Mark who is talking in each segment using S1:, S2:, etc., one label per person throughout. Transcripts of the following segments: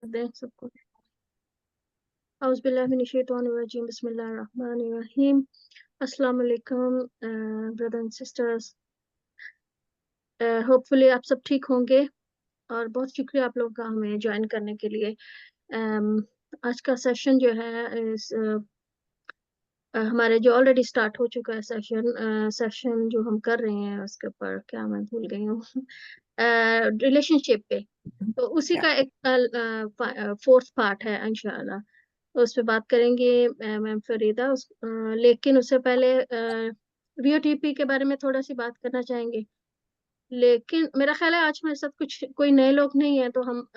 S1: दें सबको। औज़ुबिल्लाहिमिनश्शैतानिर्रजीम, बिस्मिल्लाहिर्रहमानिर्रहीम। अस्सलाम वालेकुम ब्रदर एंड सिस्टर्स। होपफुली आप सब ठीक होंगे और बहुत शुक्रिया आप लोगों का हमें ज्वाइन करने के लिए। आज का सेशन जो है हमारे जो ऑलरेडी स्टार्ट हो चुका है सेशन जो हम कर रहे हैं उसके ऊपर क्या मैं भूल गई हूँ रिलेशनशिप पे, तो उसी का एक फोर्थ पार्ट है इंशाल्लाह, तो उस पर बात करेंगे मैम फरीदा लेकिन उससे पहले वीओटीपी के बारे में थोड़ा सी बात करना चाहेंगे। लेकिन मेरा ख्याल है आज मेरे साथ कुछ कोई नए लोग नहीं है, तो हम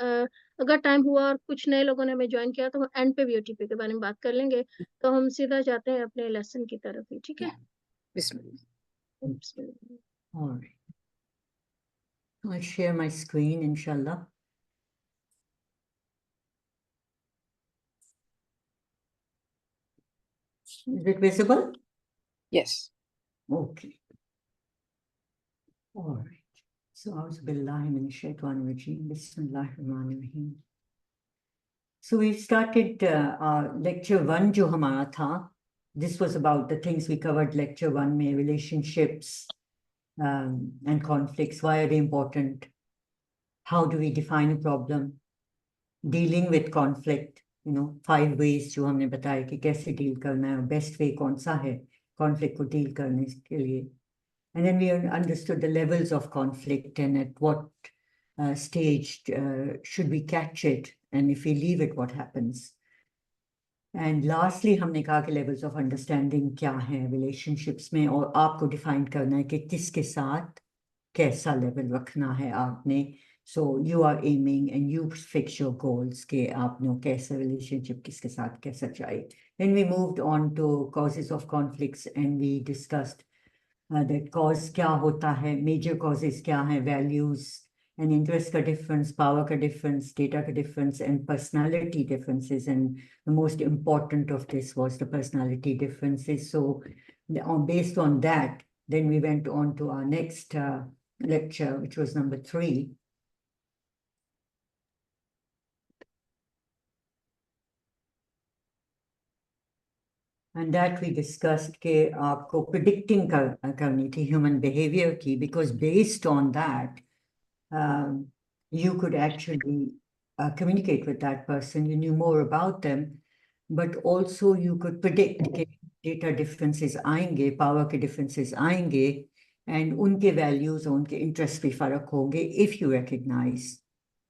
S1: अगर टाइम हुआ और कुछ नए लोगों ने हमें ज्वाइन किया तो हम एंड पे वीओटीपी के बारे में बात कर लेंगे। तो हम सीधा जाते हैं अपने लेसन की तरफ ही, ठीक है? बिस्मिल्लाह।
S2: All right. I'll share my screen, inshallah. Is it visible?
S3: Yes.
S2: Okay. All right. So, Auzubillahi minash shaitanir rajeem. Bismillahir rahmanir rahim. So, we started our lecture 1 jo hamara tha. This was about the things we covered lecture 1 mein, relationships and conflicts. Why are they important? How do we define a problem? Dealing with conflict, 5 ways जो हमने बताया कि कैसे deal करना है और best way कौन सा है कॉन्फ्लिक्ट को डील करने के लिए. And then we understood the levels of conflict and at what stage should we catch it, and if we leave it, what happens. And lastly, हमने कहा कि levels of understanding क्या है relationships में, और आपको define करना है कि किसके साथ कैसा level रखना है आपने. So you are aiming and you fix your goals कि आपने कैसा relationship किसके साथ कैसा चाहिए. Then we moved on to causes of conflicts and we discussed that cause क्या होता है, major causes क्या हैं, values and interest का difference, power का difference, data का difference and personality differences, and the most important of this was the personality differences. So based on that, then we went on to our next lecture, which was number 3. And that we discussed कि आपको predicting करनी थी human behavior की, because based on that, you could actually communicate with that person. You knew more about them, but also you could predict कि data differences आएंगे, power के differences आएंगे, and उनके values और उनके interests भी फर्क होंगे if you recognize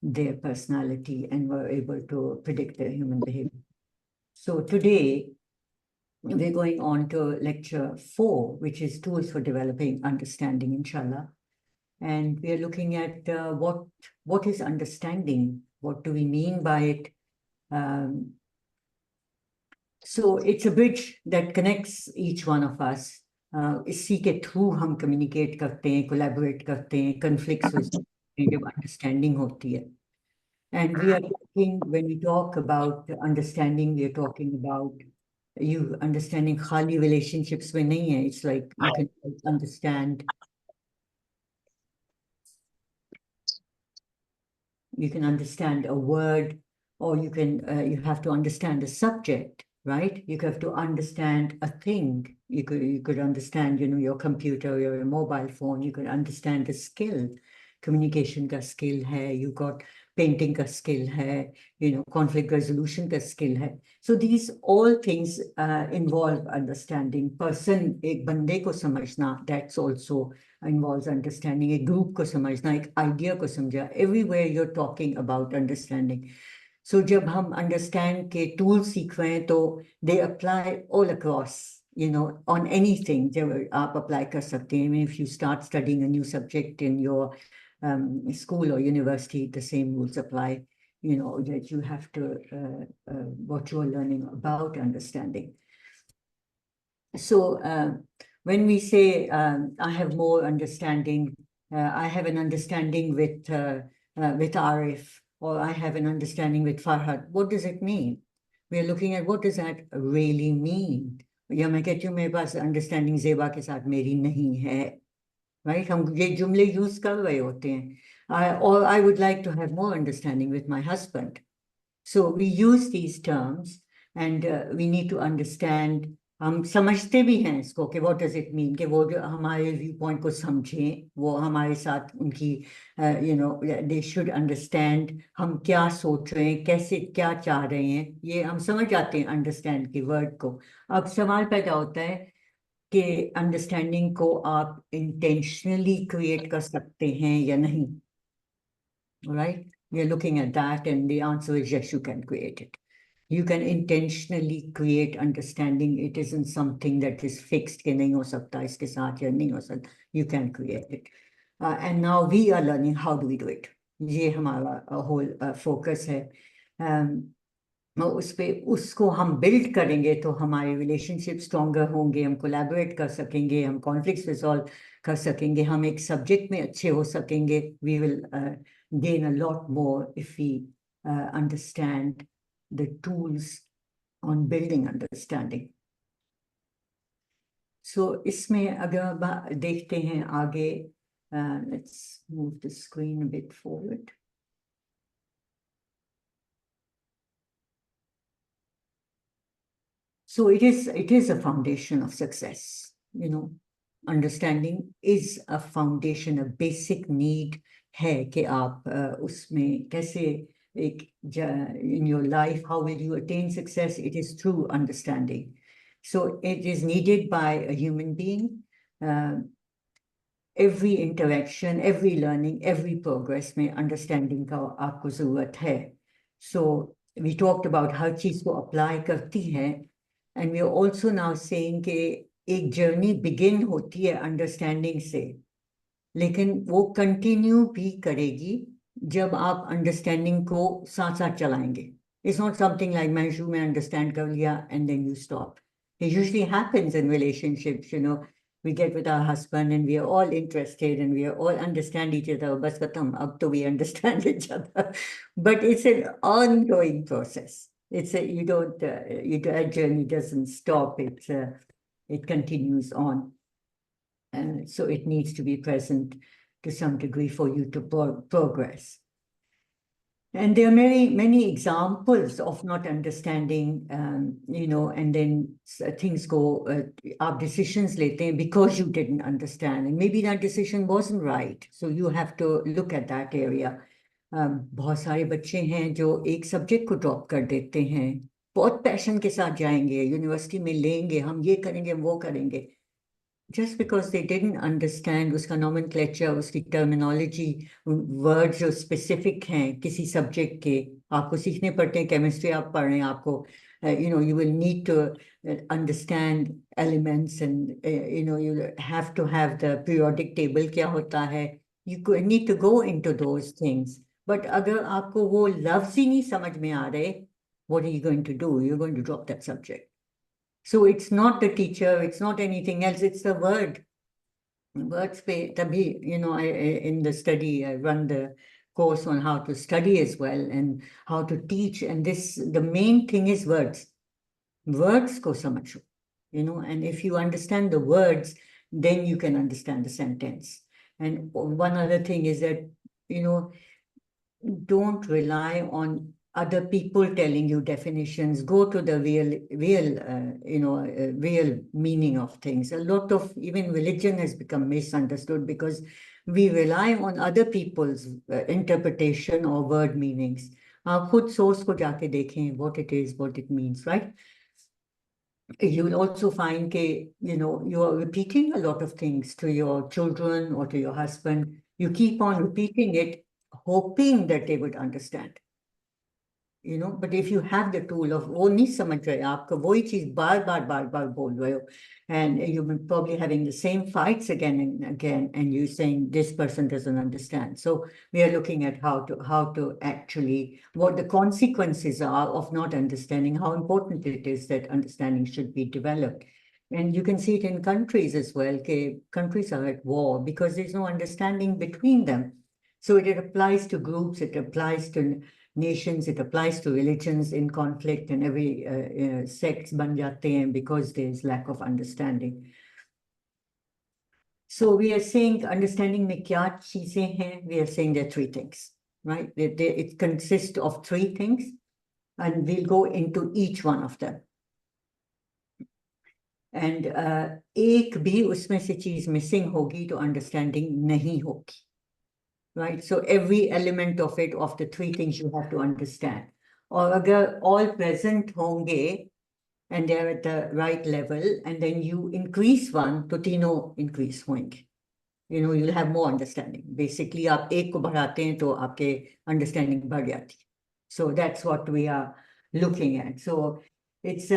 S2: their personality and were able to predict their human behavior. So today, we're going on to lecture 4, which is tools for developing understanding, inshallah. And we are looking at what is understanding? What do we mean by it? So it's a bridge that connects each one of us. इसी के through हम communicate करते हैं, collaborate करते हैं, conflicts जब understanding होती है. And we are talking, when we talk about understanding, we are talking about you understanding khali relationships में नहीं है. It's like you can understand. You can understand a word, or you can you have to understand a subject, right? You have to understand a thing. You could understand, your computer or your mobile phone. You could understand a skill. Communication का skill है. You got painting का skill है. Conflict resolution का skill है. So these all things involve understanding. Person, एक बंदे को समझना, that's also involves understanding. A group को समझना, एक idea को समझा. Everywhere you're talking about understanding. So जब हम understand के tools सीख रहे हैं, तो they apply all across, on anything. जब आप apply कर सकते हैं. I mean, if you start studying a new subject in your school or university, the same rules apply. That you have to what you are learning about understanding. So when we say I have more understanding, I have an understanding with Arif, or I have an understanding with Farhad, what does it mean? We are looking at what does that really mean? या मैं कहती हूँ मेरे पास understanding Zeba के साथ मेरी नहीं है, right? हम ये जुमले use कर रहे होते हैं. Or I would like to have more understanding with my husband. So we use these terms and we need to understand. हम समझते भी हैं इसको कि what does it mean, कि वो जो हमारे व्यू पॉइंट को समझें, वो हमारे साथ उनकी they should understand हम क्या सोच रहे हैं, कैसे क्या चाह रहे हैं, ये हम समझ जाते हैं अंडरस्टैंड के वर्ड को. अब सवाल पैदा होता है कि अंडरस्टैंडिंग को आप इंटेंशनली क्रिएट कर सकते हैं या नहीं. Right? We are looking at that, and the answer is yes, you can create it. You can intentionally create understanding. It isn't something that is fixed, कि नहीं हो सकता इसके साथ या नहीं हो सकता. You can create it. And now we are learning how do we do it. ये हमारा whole focus है. उस पे उसको हम बिल्ड करेंगे तो हमारे रिलेशनशिप स्ट्रॉन्गर होंगे, हम कोलैबोरेट कर सकेंगे, हम कॉन्फ्लिक्ट्स रिजॉल्व कर सकेंगे, हम एक सब्जेक्ट में अच्छे हो सकेंगे. We will gain a lot more if we understand the tools on building understanding. So इसमें अगर देखते हैं आगे, let's move the screen a bit forward. So it is a foundation of success. Understanding is a foundation, a basic need है कि आप उसमें कैसे in your life, how will you attain success? It is through understanding. So it is needed by a human being. Every interaction, every learning, every progress में understanding का आपको ज़रूरत है. So we talked about हर चीज़ को apply करती है, and we are also now saying कि एक journey begin होती है understanding से, लेकिन वो कंटिन्यू भी करेगी जब आप अंडरस्टैंडिंग को साथ साथ चलाएंगे. It's not something like मैं शुरू में अंडरस्टैंड कर लिया and then you stop. It usually happens in relationships. We get with our husband and we are all interested and we are all understand each other. बस खत्म, अब तो we understand each other. But it's an ongoing process. It's a that journey doesn't stop. It continues on. So it needs to be present to some degree for you to progress. And there are many examples of not understanding, and then things go, आप decisions लेते हैं because you didn't understand, and maybe that decision wasn't right. So you have to look at that area. बहुत सारे बच्चे हैं जो एक subject को ड्रॉप कर देते हैं, बहुत पैशन के साथ जाएंगे, यूनिवर्सिटी में लेंगे, हम ये करेंगे, हम वो करेंगे, just because they didn't understand उसका nomenclature, उसकी terminology, words जो specific हैं किसी subject के, आपको सीखने पड़ते हैं. chemistry आप पढ़ रहे हैं, आपको you will need to understand elements and you have to have the periodic table क्या होता है. You need to go into those things. But अगर आपको वो लफ्ज़ ही नहीं समझ में आ रहे, what are you going to do? You're going to drop that subject. So it's not the teacher, it's not anything else, it's the word. Words पे तभी, in the study, I run the course on how to study as well and how to teach. And the main thing is words. Words को समझो, and if you understand the words, then you can understand the sentence. And one other thing is that, don't rely on other people telling you definitions. Go to the real meaning of things. A lot of even religion has become misunderstood because we rely on other people's interpretation or word meanings. आप खुद source को जाके देखें what it is, what it means, right? You will also find that, you are repeating a lot of things to your children or to your husband. You keep on repeating it, hoping that they would understand. But if you have the tool of वो नहीं समझ रहे, आपका वही चीज बार बार बोल रहे हो, and you've been probably having the same fights again and again, and you're saying this person doesn't understand. So we are looking at how to actually, what the consequences are of not understanding, how important it is that understanding should be developed. And you can see it in countries as well. Countries are at war because there's no understanding between them. So it applies to groups, it applies to nations, it applies to religions in conflict, and every sects ban jate hain because there's lack of understanding. So we are saying understanding mein kya cheezein hain? We are saying there are three things, right? It consists of three things. and we'll go into each one of them. And एक भी उसमें से चीज missing होगी तो understanding नहीं होगी. Right? So every element of it, of the three things you have to understand. Or agar all present honge and they're at the right level, and then you increase one, to तीनों increase होंगे. You know, you'll have more understanding. Basically, आप एक को बढ़ाते हैं तो आपके understanding बढ़ जाती है. So that's what we are looking at. So it's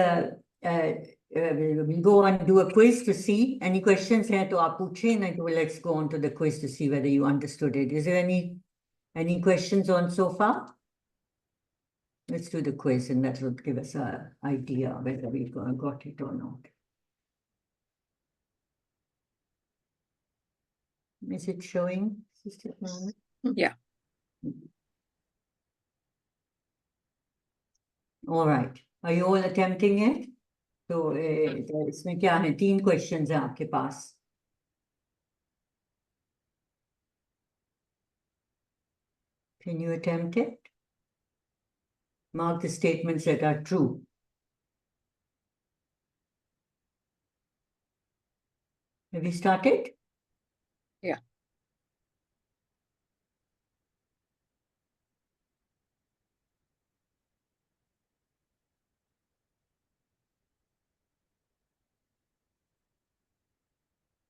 S2: we'll go and do a quiz to see. Any questions हैं तो आप पूछें, and let's go on to the quiz to see whether you understood it. Is there any questions on so far? Let's do the quiz, and that will give us an idea whether we got it or not. Is it showing, Sister Clara?
S3: Yeah.
S2: All right. Are you all attempting it? So इसमें क्या है? 3 questions हैं आपके पास. Can you attempt it? Mark the statements that are true. Have you started?
S3: Yeah.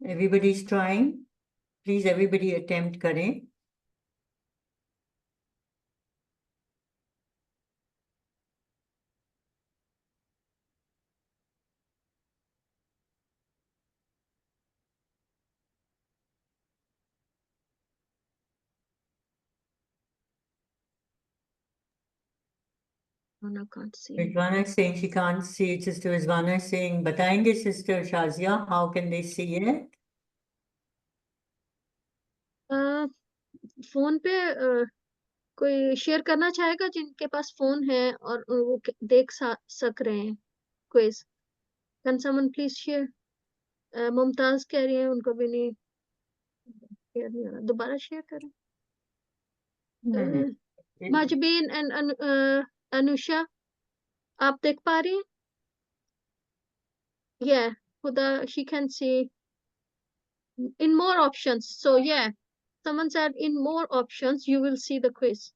S2: Everybody's trying. Please, everybody attempt करें.
S1: I can't see.
S2: Rizwana is saying she can't see it. Sister Rizwana is saying, बताएंगे Sister Shazia, how can they see it?
S1: Phone पे कोई share करना चाहेगा जिनके पास phone है और वो देख सक रहे हैं quiz. Can someone please share? Mumtaz कह रही है उनको भी नहीं शेयर नहीं हो रहा. दोबारा शेयर करें. माजबीन एंड अनुषा, आप देख पा रही हैं? Yeah, Huda, she can see in more options. So yeah, someone said in more options you will see the quiz.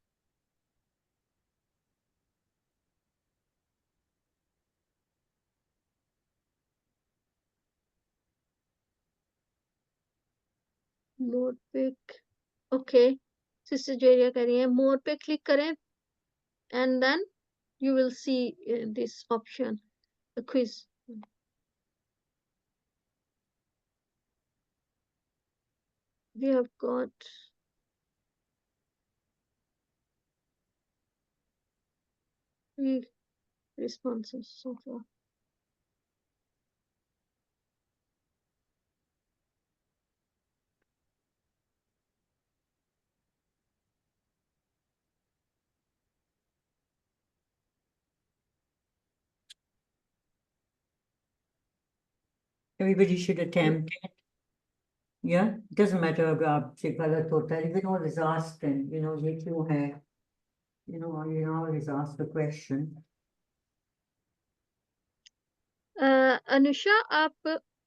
S1: मोर पे ओके, सिस्टर जेरिया कह रही है मोर पे क्लिक करें and then you will see this option, the quiz. We have got three responses so far.
S2: Everybody should attempt it. Yeah, it doesn't matter अगर आपसे गलत होता है. Even always ask them, you know, ये क्यों है? You know always ask the question.
S1: Anusha, आप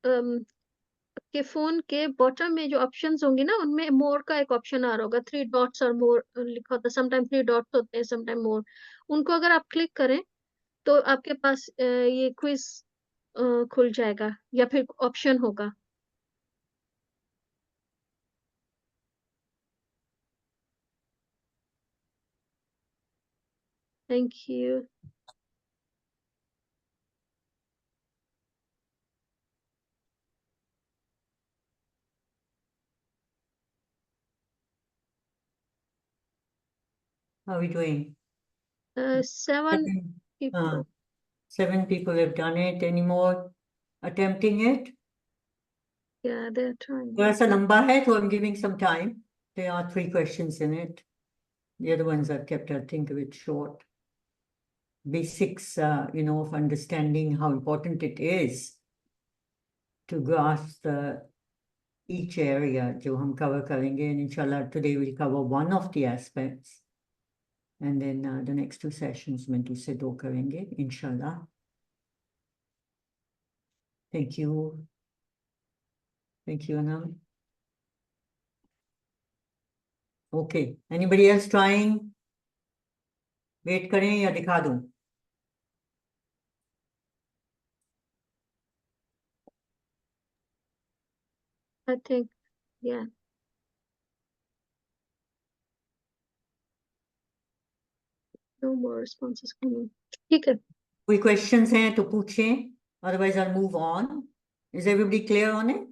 S1: के फोन के बॉटम में जो ऑप्शंस होंगे ना, उनमें मोर का एक ऑप्शन आ रहा होगा. 3 डॉट्स और मोर लिखा होता है. समटाइम 3 डॉट्स होते हैं, समटाइम मोर. उनको अगर आप क्लिक करें तो आपके पास ये क्विज खुल जाएगा या फिर ऑप्शन होगा. Thank you.
S2: How are we doing?
S1: 7 people.
S2: 7 people have done it. Any more attempting it?
S1: Yeah, they're trying.
S2: थोड़ा सा लंबा है, so I'm giving some time. There are 3 questions in it. The other ones I've kept, I think, a bit short. Basics, you know, of understanding how important it is to grasp each area जो हम cover करेंगे. And inshallah, today we'll cover one of the aspects. and then the next 2 sessions में दूसरे 2 करेंगे इंशाल्लाह. Thank you. Thank you, Anam. Okay. Anybody else trying? Wait करें या दिखा दूं?
S1: I think, yeah. No more responses coming. ठीक है.
S2: कोई questions हैं तो पूछें. Otherwise, I'll move on. Is everybody clear on it?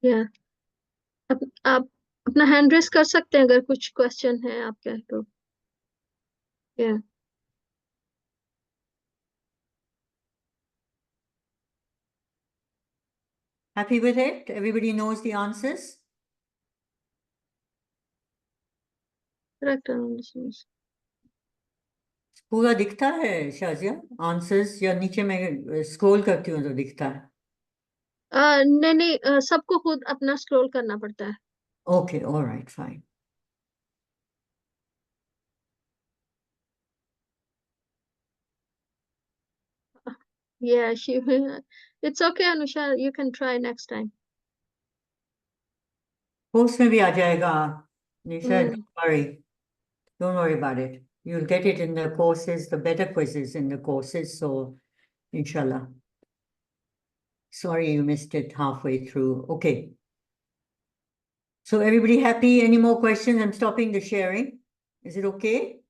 S1: Yeah. आप अपना हैंड रेस कर सकते हैं अगर कुछ क्वेश्चन है आपके तो. Yeah.
S2: Happy with it? Everybody knows the answers?
S1: Correct analysis.
S2: पूरा दिखता है शाजिया आंसर्स या नीचे मैं स्क्रॉल करती हूँ तो दिखता है.
S1: नहीं नहीं, सबको खुद अपना स्क्रॉल करना पड़ता है.
S2: Okay, all right, fine.
S1: Yeah, it's okay, Anusha. You can try next time.
S2: Course में भी आ जाएगा. Nisha,
S1: Hmm.
S2: don't worry about it. You'll get it in the courses, the better quizzes in the courses. So, inshallah. Sorry you missed it halfway through. Okay. So everybody happy? Any more questions? I'm stopping the sharing. Is it okay?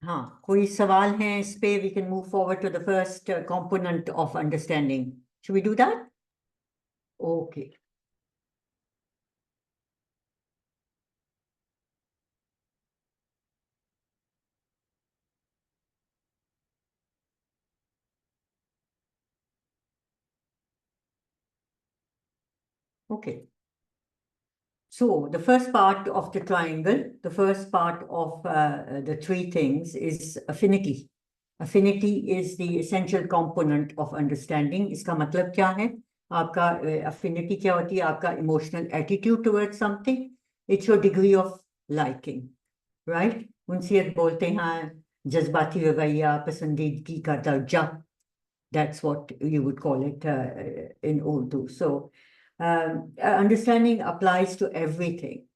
S2: हाँ, कोई सवाल है इस पे? We can move forward to the first component of understanding. Should we do that? Okay. Okay. So the first part of the triangle, the first part of the 3 things is affinity. Affinity is the essential component of understanding. इसका मतलब क्या है? आपका affinity क्या होती है? आपका emotional attitude towards something. It's your degree of liking, right? उनसियत बोलते हैं जज्बाती रवैया, पसंदीदगी का दर्जा. That's what you would call it in Urdu. So understanding applies to everything.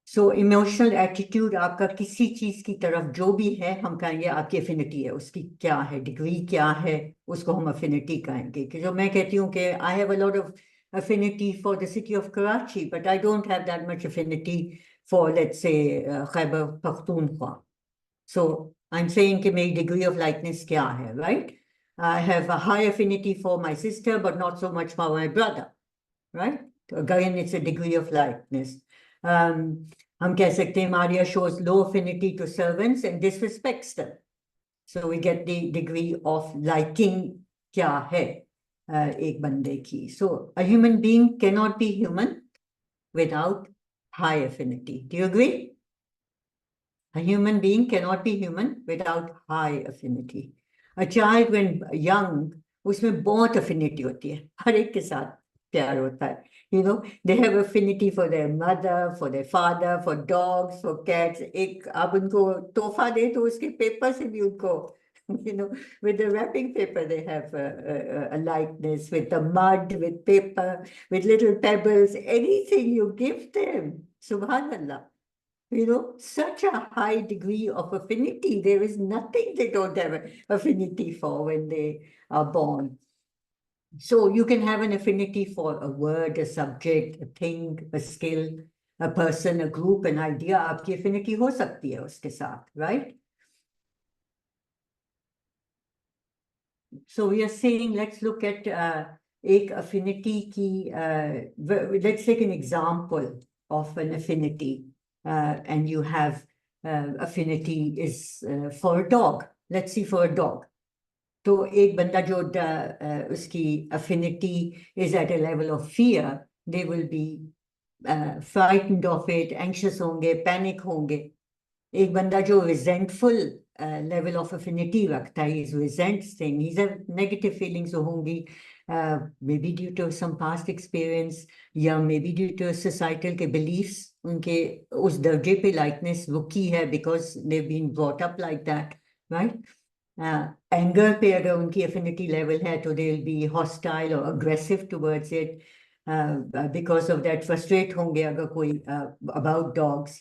S2: So emotional attitude आपका किसी चीज की तरफ जो भी है हम कहेंगे आपकी अफिनिटी है, उसकी क्या है, डिग्री क्या है, उसको हम अफिनिटी कहेंगे. कि जो मैं कहती हूँ कि I have a lot of affinity for the city of Karachi, but I don't have that much affinity for, let's say, Khyber Pakhtunkhwa. So I'm saying कि मेरी degree of likeness क्या है, right? I have a high affinity for my sister, but not so much for my brother, right? So again, it's a degree of likeness. हम कह सकते हैं Maria shows low affinity to servants and disrespects them. So we get the degree of liking क्या है एक बंदे की. So a human being cannot be human without high affinity. Do you agree? A human being cannot be human without high affinity. A child when young, उसमें बहुत affinity होती है, हर एक के साथ प्यार होता है. You know, they have affinity for their mother, for their father, for dogs, for cats. एक आप उनको तोहफा दे तो उसके पेपर से भी उनको, you know, with the wrapping paper they have a likeness, with the mud, with paper, with little pebbles, anything you give them. Subhanallah. You know, such a high degree of affinity. There is nothing they don't have affinity for when they are born. So you can have an affinity for a word, a subject, a thing, a skill, a person, a group, an idea. आपकी affinity हो सकती है उसके साथ, right? So we are saying, let's look at एक affinity की, let's take an example of an affinity. And you have affinity is for a dog. Let's see, for a dog. तो एक बंदा जो उसकी affinity is at a level of fear, they will be frightened of it, anxious होंगे, panic होंगे. एक बंदा जो resentful level of affinity रखता है, he resents things, he's have negative feelings होंगी, maybe due to some past experience, या maybe due to societal के beliefs, उनके उस दर्जे पे likeness रुकी है because they've been brought up like that, right? Anger पे अगर उनकी affinity level है तो they'll be hostile or aggressive towards it, because of that frustrate होंगे अगर कोई about dogs.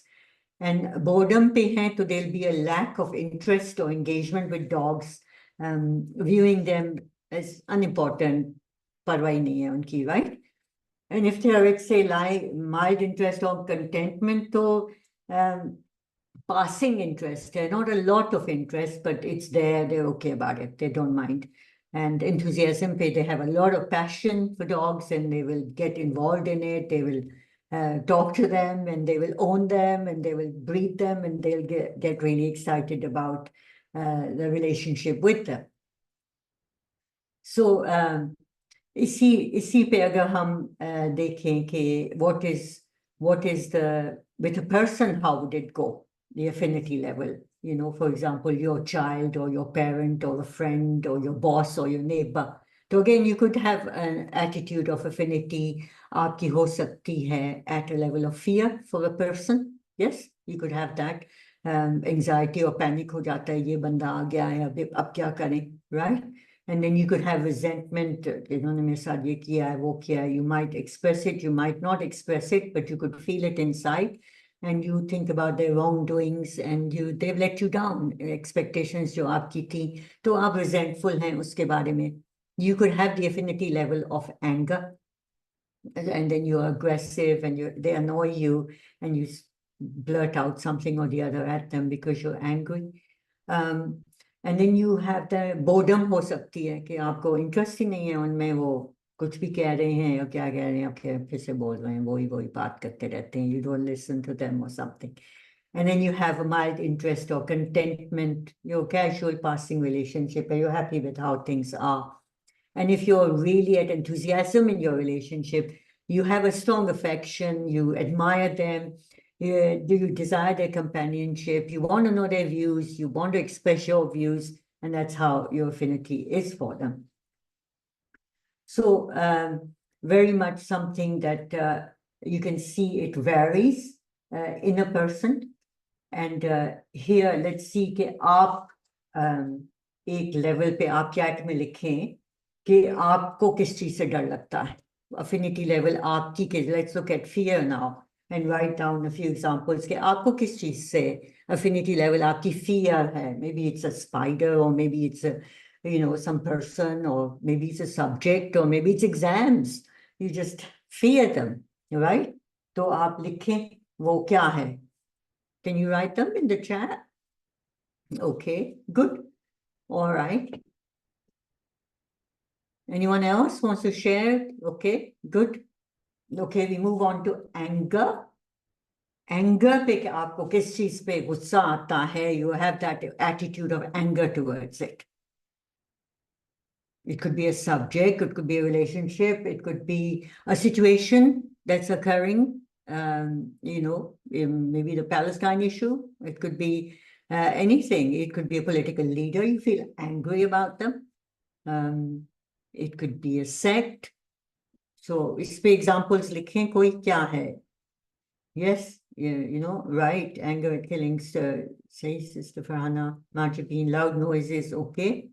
S2: And boredom पे हैं तो there'll be a lack of interest or engagement with dogs, viewing them as unimportant, परवाह ही नहीं है उनकी, right? And if they are, let's say, mild interest or contentment, तो passing interest, not a lot of interest, but it's there, they're okay about it, they don't mind. And enthusiasm, they have a lot of passion for dogs and they will get involved in it, they will talk to them and they will own them and they will breed them and they'll get really excited about the relationship with them. So इसी पे अगर हम देखें कि what is the with a person, how would it go, the affinity level, for example, your child or your parent or a friend or your boss or your neighbor. So again, you could have an attitude of affinity आपकी हो सकती है at a level of fear for a person. Yes, you could have that. Anxiety or panic हो जाता है, ये बंदा आ गया है, अब क्या करें, right? And then you could have resentment, इन्होंने मेरे साथ ये किया है, वो किया है. You might express it, you might not express it, but you could feel it inside. And you think about their wrongdoings and they've let you down, expectations जो आपकी थी, तो आप resentful हैं उसके बारे में. You could have the affinity level of anger, and then you're aggressive and they annoy you and you blurt out something or the other at them because you're angry. And then you have the boredom हो सकती है कि आपको interest ही नहीं है उनमें, वो कुछ भी कह रहे हैं और क्या कह रहे हैं, आप फिर से बोल रहे हैं, वही बात करते रहते हैं, you don't listen to them or something. And then you have a mild interest or contentment, your casual passing relationship, and you're happy with how things are. And if you're really at enthusiasm in your relationship, you have a strong affection, you admire them, you desire their companionship, you want to know their views, you want to express your views, and that's how your affinity is for them. So very much something that you can see it varies in a person. And here, let's see कि आप एक level पे आप chat में लिखें कि आपको किस चीज से डर लगता है. Affinity level आपकी के, let's look at fear now and write down a few examples कि आपको किस चीज से affinity level आपकी fear है. Maybe it's a spider, or maybe it's some person, or maybe it's a subject, or maybe it's exams. You just fear them, right? तो आप लिखें वो क्या है. Can you write them in the chat? Okay, good. All right. Anyone else wants to share? Okay, good. Okay, we move on to anger. Anger पे आपको किस चीज पे गुस्सा आता है? You have that attitude of anger towards it. It could be a subject, it could be a relationship, it could be a situation that's occurring, maybe the Palestine issue. It could be anything. It could be a political leader. You feel angry about them. It could be a sect. So, इस पे examples लिखें, कोई क्या है? Yes, right. Anger at killings, says Sister Farhana. Marjabeen, loud noises, okay.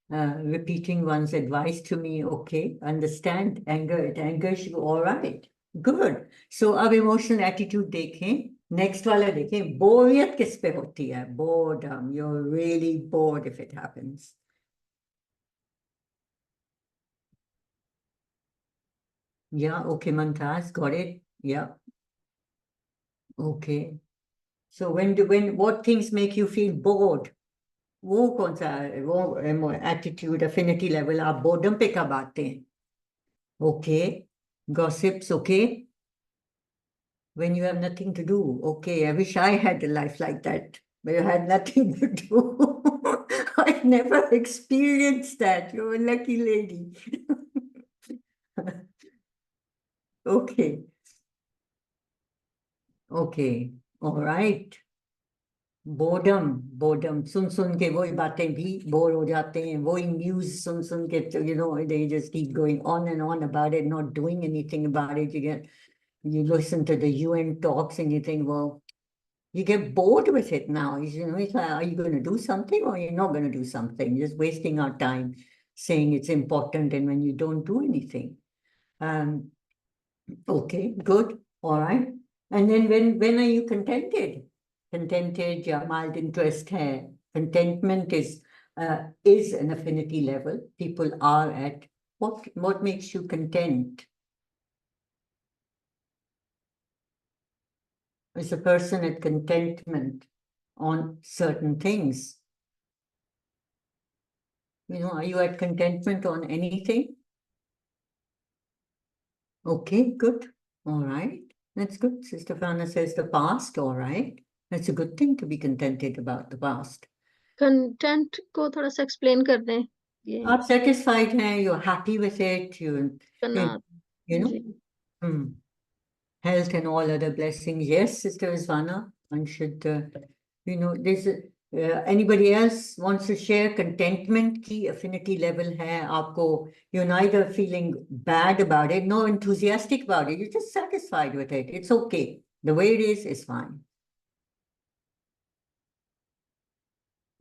S2: Repeating one's advice to me, okay. Understand anger, it angers you, all right. Good. So अब emotional attitude देखें. Next वाला देखें. बोरियत किस पे होती है? Boredom. You're really bored if it happens. Yeah, okay, Mantaz, got it. Yeah. Okay. So what things make you feel bored? वो कौन सा वो attitude, affinity level, आप boredom पे कब आते हैं? Okay. Gossips, okay. When you have nothing to do. Okay, I wish I had a life like that, where I had nothing to do. I never experienced that. You're a lucky lady. Okay. Okay. All right. Boredom सुन के वही बातें भी bore हो जाते हैं, वही news सुन के, you know, they just keep going on and on about it, not doing anything about it. You listen to the UN talks and you think, well, you get bored with it now. You know, it's like, are you going to do something or you're not going to do something? You're just wasting our time saying it's important and when you don't do anything. Um, okay, good, all right. And then when are you contented? Contented, या mild interest है. Contentment is an affinity level. People are at what makes you content? Is a person at contentment on certain things? You know, are you at contentment on anything? Okay, good. All right. That's good. Sister Fana says the past. All right. That's a good thing to be contented about the past.
S1: Content को थोड़ा सा explain कर दें ये
S2: आप satisfied हैं, you're happy with it,
S1: करना
S2: you know,
S1: ji
S2: health and all other blessings. Yes, Sister Isvana, one should, you know, anybody else wants to share contentment की affinity level है आपको, you're neither feeling bad about it, nor enthusiastic about it, you're just satisfied with it. It's okay. The way it is fine.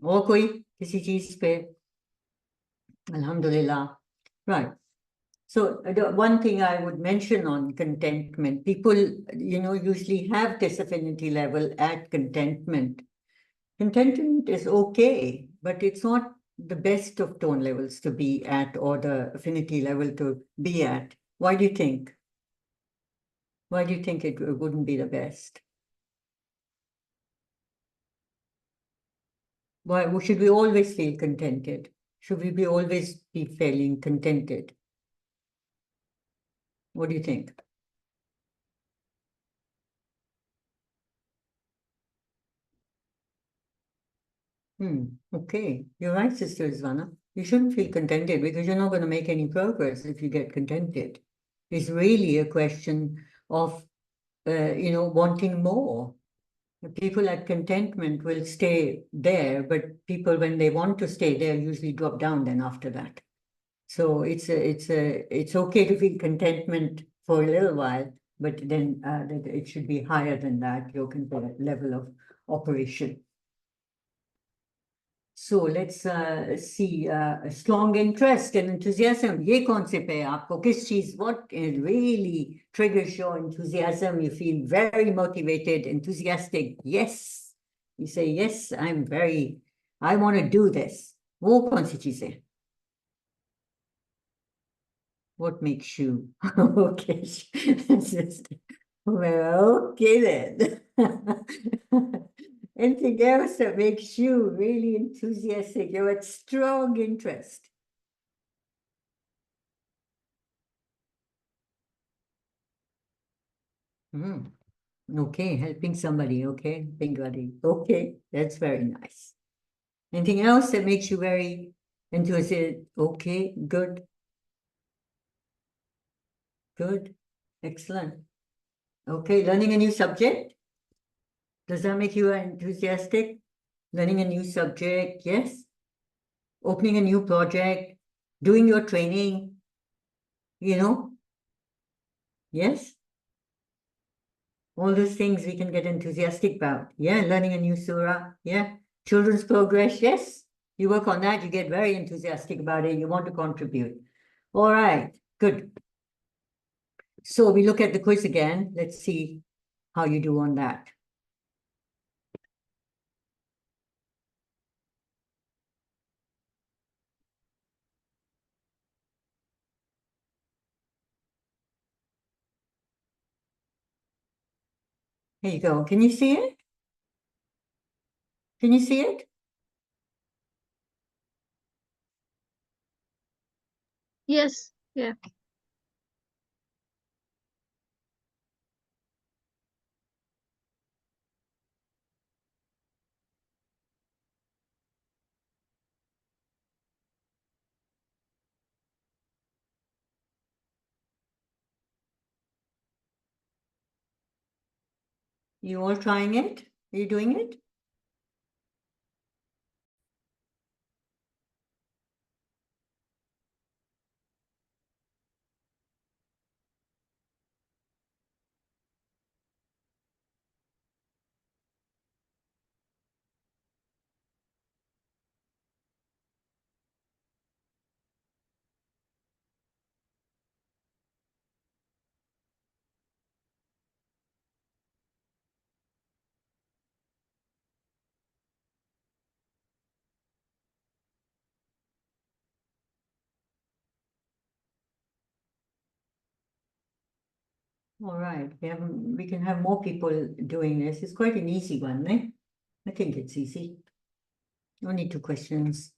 S2: और कोई किसी चीज पे Alhamdulillah. Right. So the one thing I would mention on contentment, people, you know, usually have this affinity level at contentment. Contentment is okay, but it's not the best of tone levels to be at or the affinity level to be at. Why do you think? Why do you think it wouldn't be the best? Why should we always feel contented? Should we be always be feeling contented? What do you think? Okay, you're right, Sister Ivana. You shouldn't feel contented because you're not going to make any progress if you get contented. It's really a question of, you know, wanting more. People at contentment will stay there, but people, when they want to stay there, usually drop down then after that. So it's okay to feel contentment for a little while, but then it should be higher than that, your level of operation. So let's see, strong interest and enthusiasm. ये कौन से पे आपको किस चीज? What really triggers your enthusiasm? You feel very motivated, enthusiastic. Yes, you say yes. I want to do this. वो कौन सी चीज है? What makes you? Okay, well, okay then. Anything else that makes you really enthusiastic? You're at strong interest. Okay, helping somebody. Okay, somebody. Okay, that's very nice. Anything else that makes you very enthusiastic? Okay, good, good, excellent. Okay, learning a new subject. Does that make you enthusiastic? Learning a new subject, yes. Opening a new project, doing your training, you know, yes. All those things we can get enthusiastic about. Yeah, learning a new surah. Yeah, children's progress. Yes, you work on that. You get very enthusiastic about it. You want to contribute. All right, good. So we look at the quiz again. Let's see how you do on that. Here you go. Can you see it? Can you see it?
S1: Yes, yeah.
S2: You all trying it? Are you doing it? All right, we can have more people doing this. It's quite an easy one, eh? I think it's easy. Only 2 questions.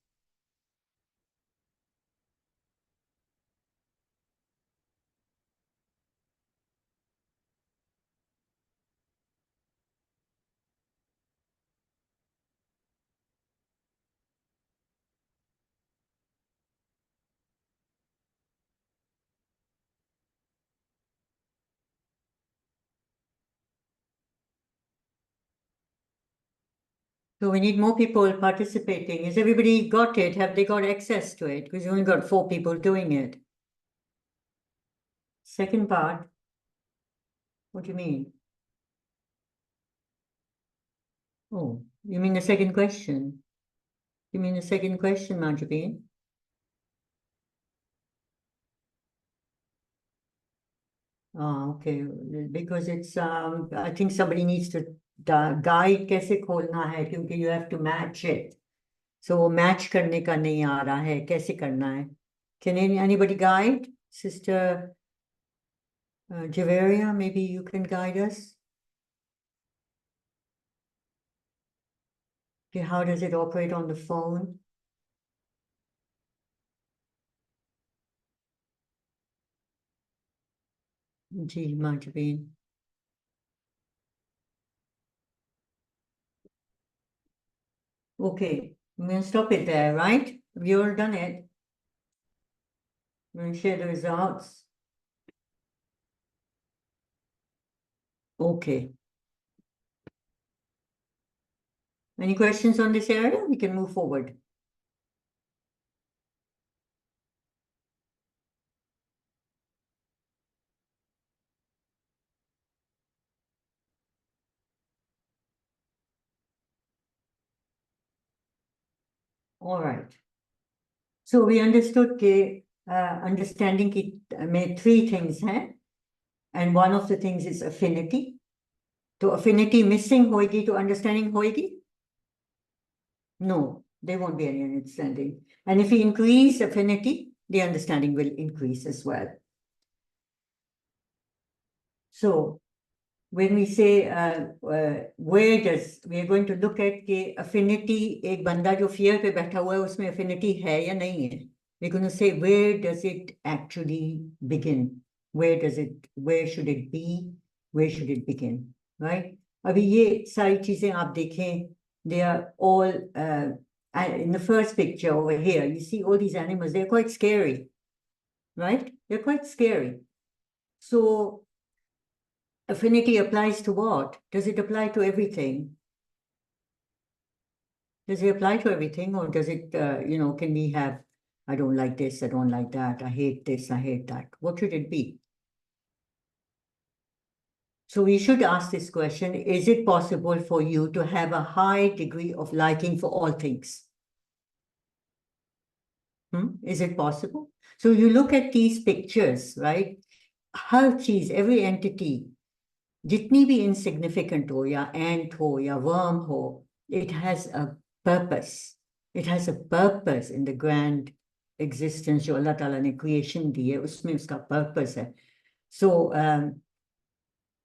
S2: So we need more people participating. Has everybody got it? Have they got access to it? Because you only got 4 people doing it. Second part, what do you mean? Oh, you mean the second question? You mean the second question, Marjabeen? Okay, because it's I think somebody needs to guide कैसे खोलना है क्योंकि you have to match it. So match करने का नहीं आ रहा है कैसे करना है? Can anybody guide? Sister Javeria, maybe you can guide us? Okay, how does it operate on the phone? Ji Marjabeen. Okay, I'm going to stop it there, right? Have you all done it? I'm going to share the results. Okay. Any questions on this area? We can move forward. All right. So we understood that understanding में 3 things हैं, and one of the things is affinity. So affinity missing होएगी तो understanding होएगी? No, there won't be any understanding. And if we increase affinity, the understanding will increase as well. So when we say where does, we are going to look at the affinity, एक बंदा जो fear पे बैठा हुआ है उसमें affinity है या नहीं है? We're going to say where does it actually begin? Where should it be? Where should it begin? Right? अभी ये सारी चीजें आप देखें, they are all in the first picture over here, you see all these animals, they're quite scary, right? They're quite scary. So affinity applies to what? Does it apply to everything? Does it apply to everything, or does it, can we have, I don't like this, I don't like that, I hate this, I hate that? What should it be? So we should ask this question, is it possible for you to have a high degree of liking for all things? Is it possible? So you look at these pictures, right? हर चीज, every entity, जितनी भी insignificant हो या ant हो या worm हो, it has a purpose. It has a purpose in the grand existence जो अल्लाह ताला ने creation दी है, उसमें उसका purpose है. So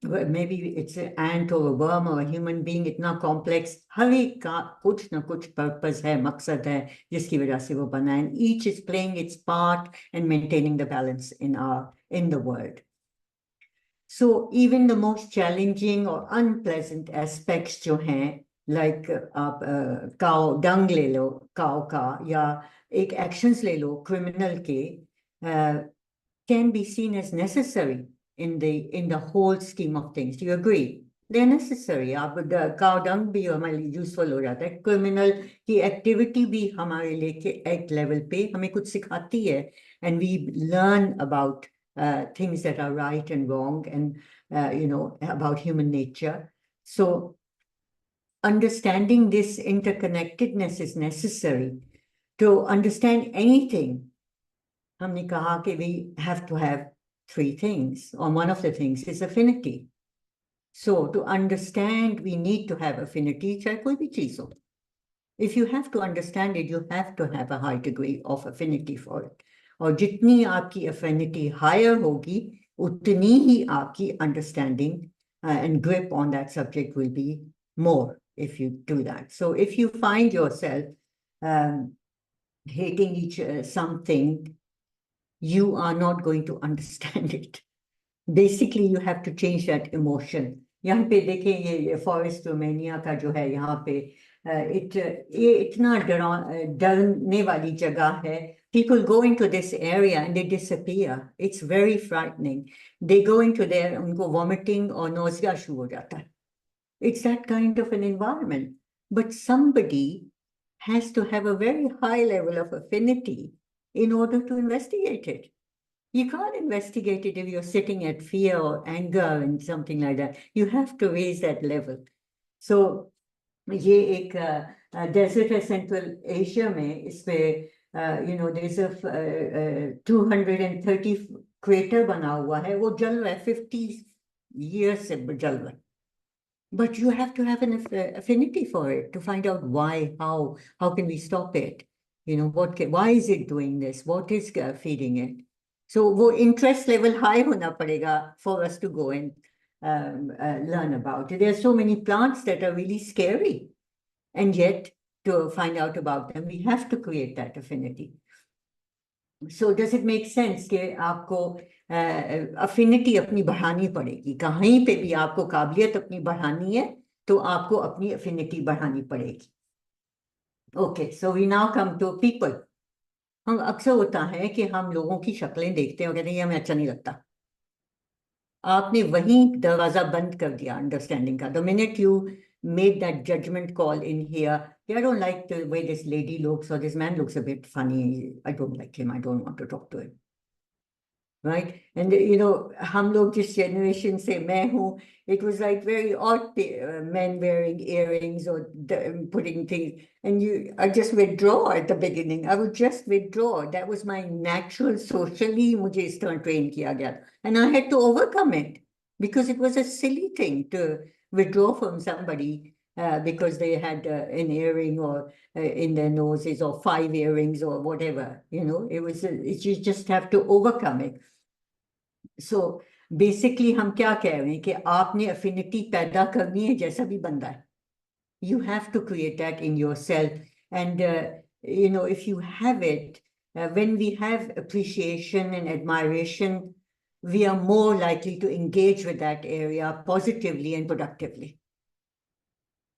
S2: maybe it's an ant or a worm or a human being, इतना complex, हर एक का कुछ ना कुछ purpose है, मकसद है, जिसकी वजह से वो बना है. And each is playing its part and maintaining the balance in the world. So even the most challenging or unpleasant aspects जो हैं, like आप cow dung ले लो cow का, या एक actions ले लो criminal के, can be seen as necessary in the whole scheme of things. Do you agree? They're necessary. आप cow dung भी हमारे लिए useful हो जाता है. Criminal की activity भी हमारे लिए एक level पे हमें कुछ सिखाती है, and we learn about things that are right and wrong, and about human nature. So understanding this interconnectedness is necessary. To understand anything, हमने कहा कि we have to have 3 things, or one of the things is affinity. So to understand, we need to have affinity, चाहे कोई भी चीज हो. If you have to understand it, you have to have a high degree of affinity for it. और जितनी आपकी affinity higher होगी, उतनी ही आपकी understanding and grip on that subject will be more if you do that. So if you find yourself hating something, you are not going to understand it. Basically, you have to change that emotion. यहाँ पे देखें ये forest Romania का जो है यहाँ पे ये इतना डरने वाली जगह है. People go into this area and they disappear. It's very frightening. They go into there, उनको vomiting और nausea शुरू हो जाता है. It's that kind of an environment. But somebody has to have a very high level of affinity in order to investigate it. You can't investigate it if you're sitting at fear or anger and something like that. You have to raise that level. So, ये एक desert है Central Asia में, इस पे there's a 230 crater बना हुआ है, वो जल रहा है 50 years से जल रहा है. But you have to have an affinity for it to find out why, how can we stop it? Why is it doing this? What is feeding it? So वो interest level high होना पड़ेगा for us to go and learn about it. There are so many plants that are really scary, and yet to find out about them, we have to create that affinity. So does it make sense कि आपको affinity अपनी बढ़ानी पड़ेगी? कहीं पे भी आपको काबिलियत अपनी बढ़ानी है तो आपको अपनी अफिनिटी बढ़ानी पड़ेगी. Okay, so we now come to people. हम अक्सर होता है कि हम लोगों की शक्लें देखते हैं और कहते हैं ये हमें अच्छा नहीं लगता. आपने वहीं दरवाजा बंद कर दिया अंडरस्टैंडिंग का. The minute you made that judgment call in here. I don't like the way this lady looks or this man looks a bit funny. I don't like him. I don't want to talk to him. Right? And हम लोग जिस generation से मैं हूँ, it was like very odd men wearing earrings or putting things. And I just withdraw at the beginning. I would just withdraw. That was my natural socially मुझे इस तरह train किया गया. And I had to overcome it because it was a silly thing to withdraw from somebody because they had an earring or in their noses or 5 earrings or whatever. You just have to overcome it. So basically हम क्या कह रहे हैं कि आपने affinity पैदा करनी है जैसा भी बंदा है. You have to create that in yourself. And if you have it, when we have appreciation and admiration, we are more likely to engage with that area positively and productively.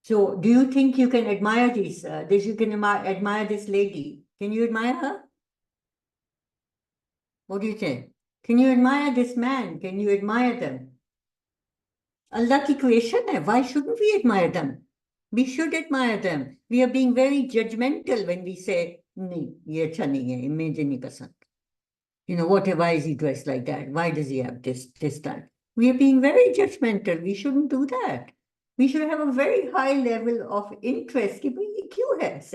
S2: So do you think you can admire you can admire this lady? Can you admire her? What do you think? Can you admire this man? Can you admire them? Allah ki creation hai. Why shouldn't we admire them? We should admire them. We are being very judgmental when we say, nahi, ye acha nahi hai, mujhe nahi pasand. Why is he dressed like that? Why does he have this, that? We are being very judgmental. We shouldn't do that. We should have a very high level of interest. Ki bhai ye kyun hai aise?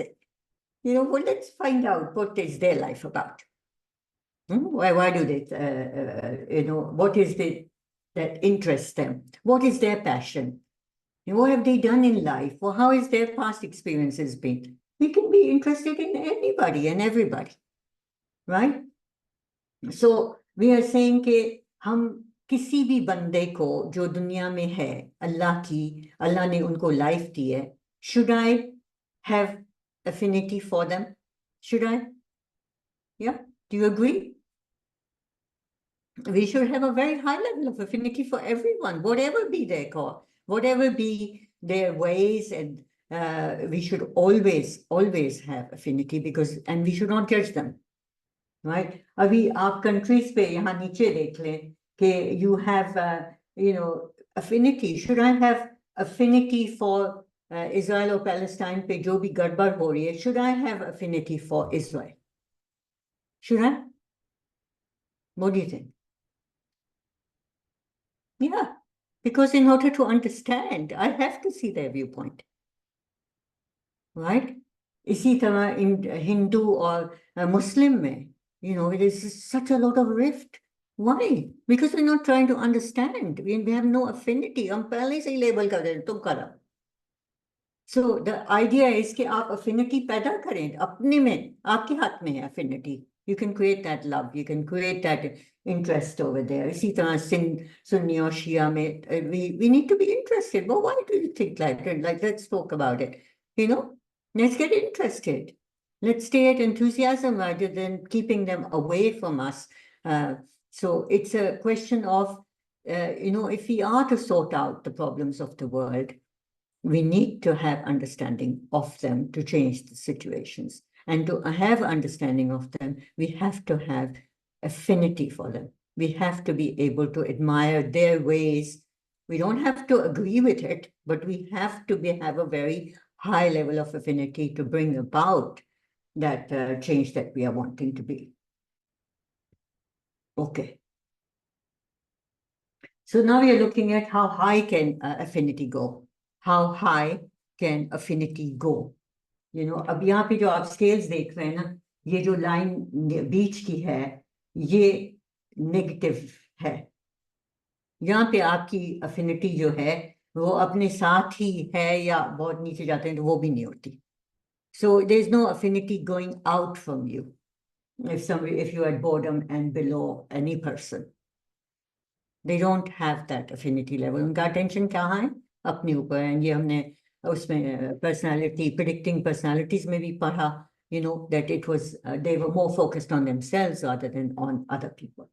S2: Let's find out what is their life about. Why do they, what is that interests them? What is their passion? What have they done in life? Or how has their past experiences been? We can be interested in anybody and everybody, right? So we are saying कि हम किसी भी बंदे को जो दुनिया में है, अल्लाह ने उनको लाइफ दी है, should I have affinity for them? Should I? Yeah, do you agree? We should have a very high level of affinity for everyone, whatever be their call, whatever be their ways, and we should always have affinity and we should not judge them, right? अभी आप countries पे यहाँ नीचे देख लें कि you have, affinity. Should I have affinity for Israel or Palestine पे जो भी गड़बड़ हो रही है? Should I have affinity for Israel? Should I? What do you think? Yeah, because in order to understand, I have to see their viewpoint, right? इसी तरह in Hindu or Muslim में, it is such a lot of rift. Why? Because we're not trying to understand. We have no affinity. हम पहले से ही label कर रहे हैं, तुम करो. So the idea is कि आप affinity पैदा करें अपने में, आपके हाथ में है affinity. You can create that love, you can create that interest over there. इसी तरह Sunni और Shia में we need to be interested. Well, why do you think like that? Like, let's talk about it. You know, let's get interested. Let's stay at enthusiasm rather than keeping them away from us. So it's a question of, if we are to sort out the problems of the world, we need to have understanding of them to change the situations. And to have understanding of them, we have to have affinity for them. We have to be able to admire their ways. We don't have to agree with it, but we have to have a very high level of affinity to bring about that change that we are wanting to be. Okay. So now we are looking at how high can affinity go. How high can affinity go? अब यहाँ पे जो आप scales देख रहे हैं ना, ये जो लाइन बीच की है, ये नेगेटिव है. यहाँ पे आपकी अफिनिटी जो है वो अपने साथ ही है, या बहुत नीचे जाते हैं तो वो भी नहीं होती. So there is no affinity going out from you if you are at bottom and below any person. They don't have that affinity level. उनका attention कहाँ है? अपने ऊपर. And ये हमने उसमें predicting personalities में भी पढ़ा, that it was, they were more focused on themselves rather than on other people.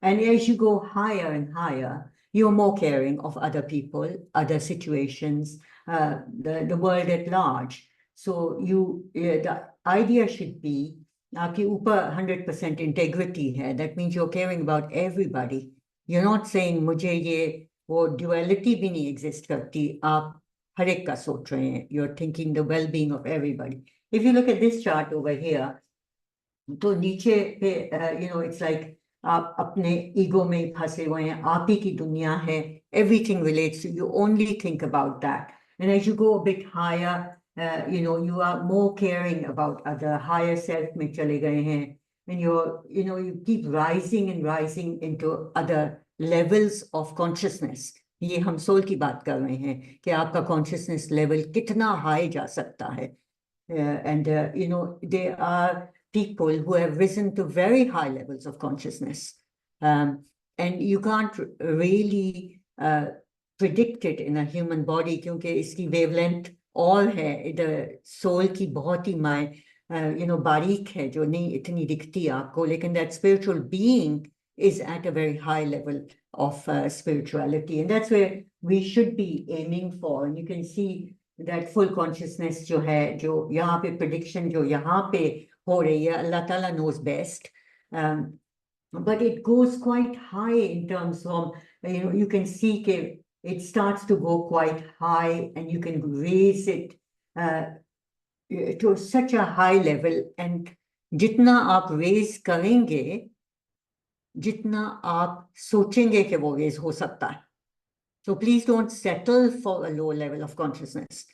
S2: And as you go higher and higher, you're more caring of other people, other situations, the world at large. So the idea should be, आपके ऊपर 100% integrity है. That means you're caring about everybody. You're not saying मुझे ये वो duality भी नहीं exist करती. आप हर एक का सोच रहे हैं. You're thinking the well-being of everybody. If you look at this chart over here, तो नीचे पे it's like आप अपने ईगो में फंसे हुए हैं. आप ही की दुनिया है. Everything relates to you. Only think about that. And as you go a bit higher, you are more caring about other higher self में चले गए हैं. And you keep rising and rising into other levels of consciousness. ये हम soul की बात कर रहे हैं कि आपका consciousness level कितना high जा सकता है. And there are people who have risen to very high levels of consciousness. And you can't really predict it in a human body, क्योंकि इसकी wavelength all है. The soul की बहुत ही बारीक है, जो नहीं इतनी दिखती आपको, लेकिन that spiritual being is at a very high level of spirituality. And that's where we should be aiming for. And you can see that full consciousness जो है, जो यहाँ पे prediction जो यहाँ पे हो रही है, Allah Ta'ala knows best. But it goes quite high in terms of, you can see that it starts to go quite high, and you can raise it to such a high level. And जितना आप raise करेंगे, जितना आप सोचेंगे कि वो raise हो सकता है. So please don't settle for a low level of consciousness.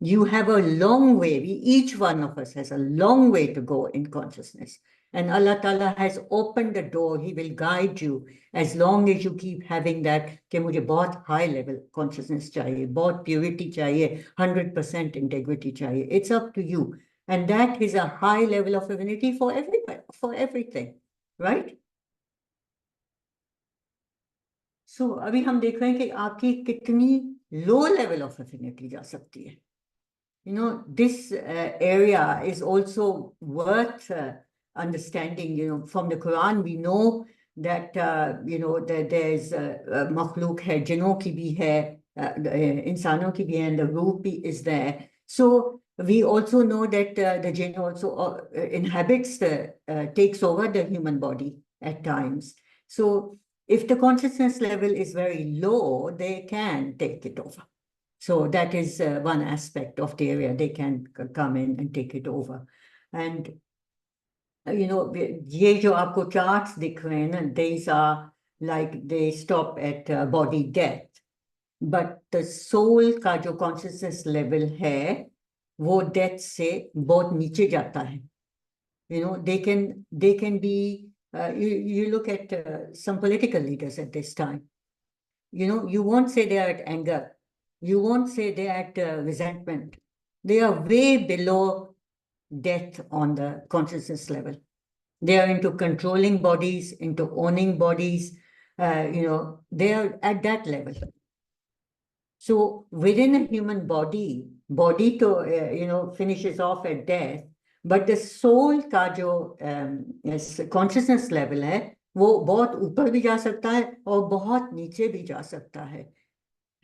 S2: You have a long way. Each one of us has a long way to go in consciousness. And Allah Ta'ala has opened the door. He will guide you as long as you keep having that कि मुझे बहुत high level consciousness चाहिए, बहुत purity चाहिए, 100% integrity चाहिए. It's up to you. And that is a high level of affinity for everybody, for everything, right? So अभी हम देख रहे हैं कि आपकी कितनी low level of affinity जा सकती है. This area is also worth understanding. From the Quran, we know that, that there's makhluk hai, jinnon ki bhi hai, insanon ki bhi hai, and the ruh bhi is there. So we also know that the jinn also inhabits takes over the human body at times. So if the consciousness level is very low, they can take it over. So that is one aspect of the area. They can come in and take it over. And, ये जो आपको charts दिख रहे हैं ना, these are like they stop at body death. But the soul का जो consciousness level है, वो death से बहुत नीचे जाता है. They can be, you look at some political leaders at this time. You won't say they are at anger. You won't say they're at resentment. They are way below death on the consciousness level. They are into controlling bodies, into owning bodies. They are at that level. So within a human body to finishes off at death, but the soul का जो consciousness level है वो बहुत ऊपर भी जा सकता है और बहुत नीचे भी जा सकता है.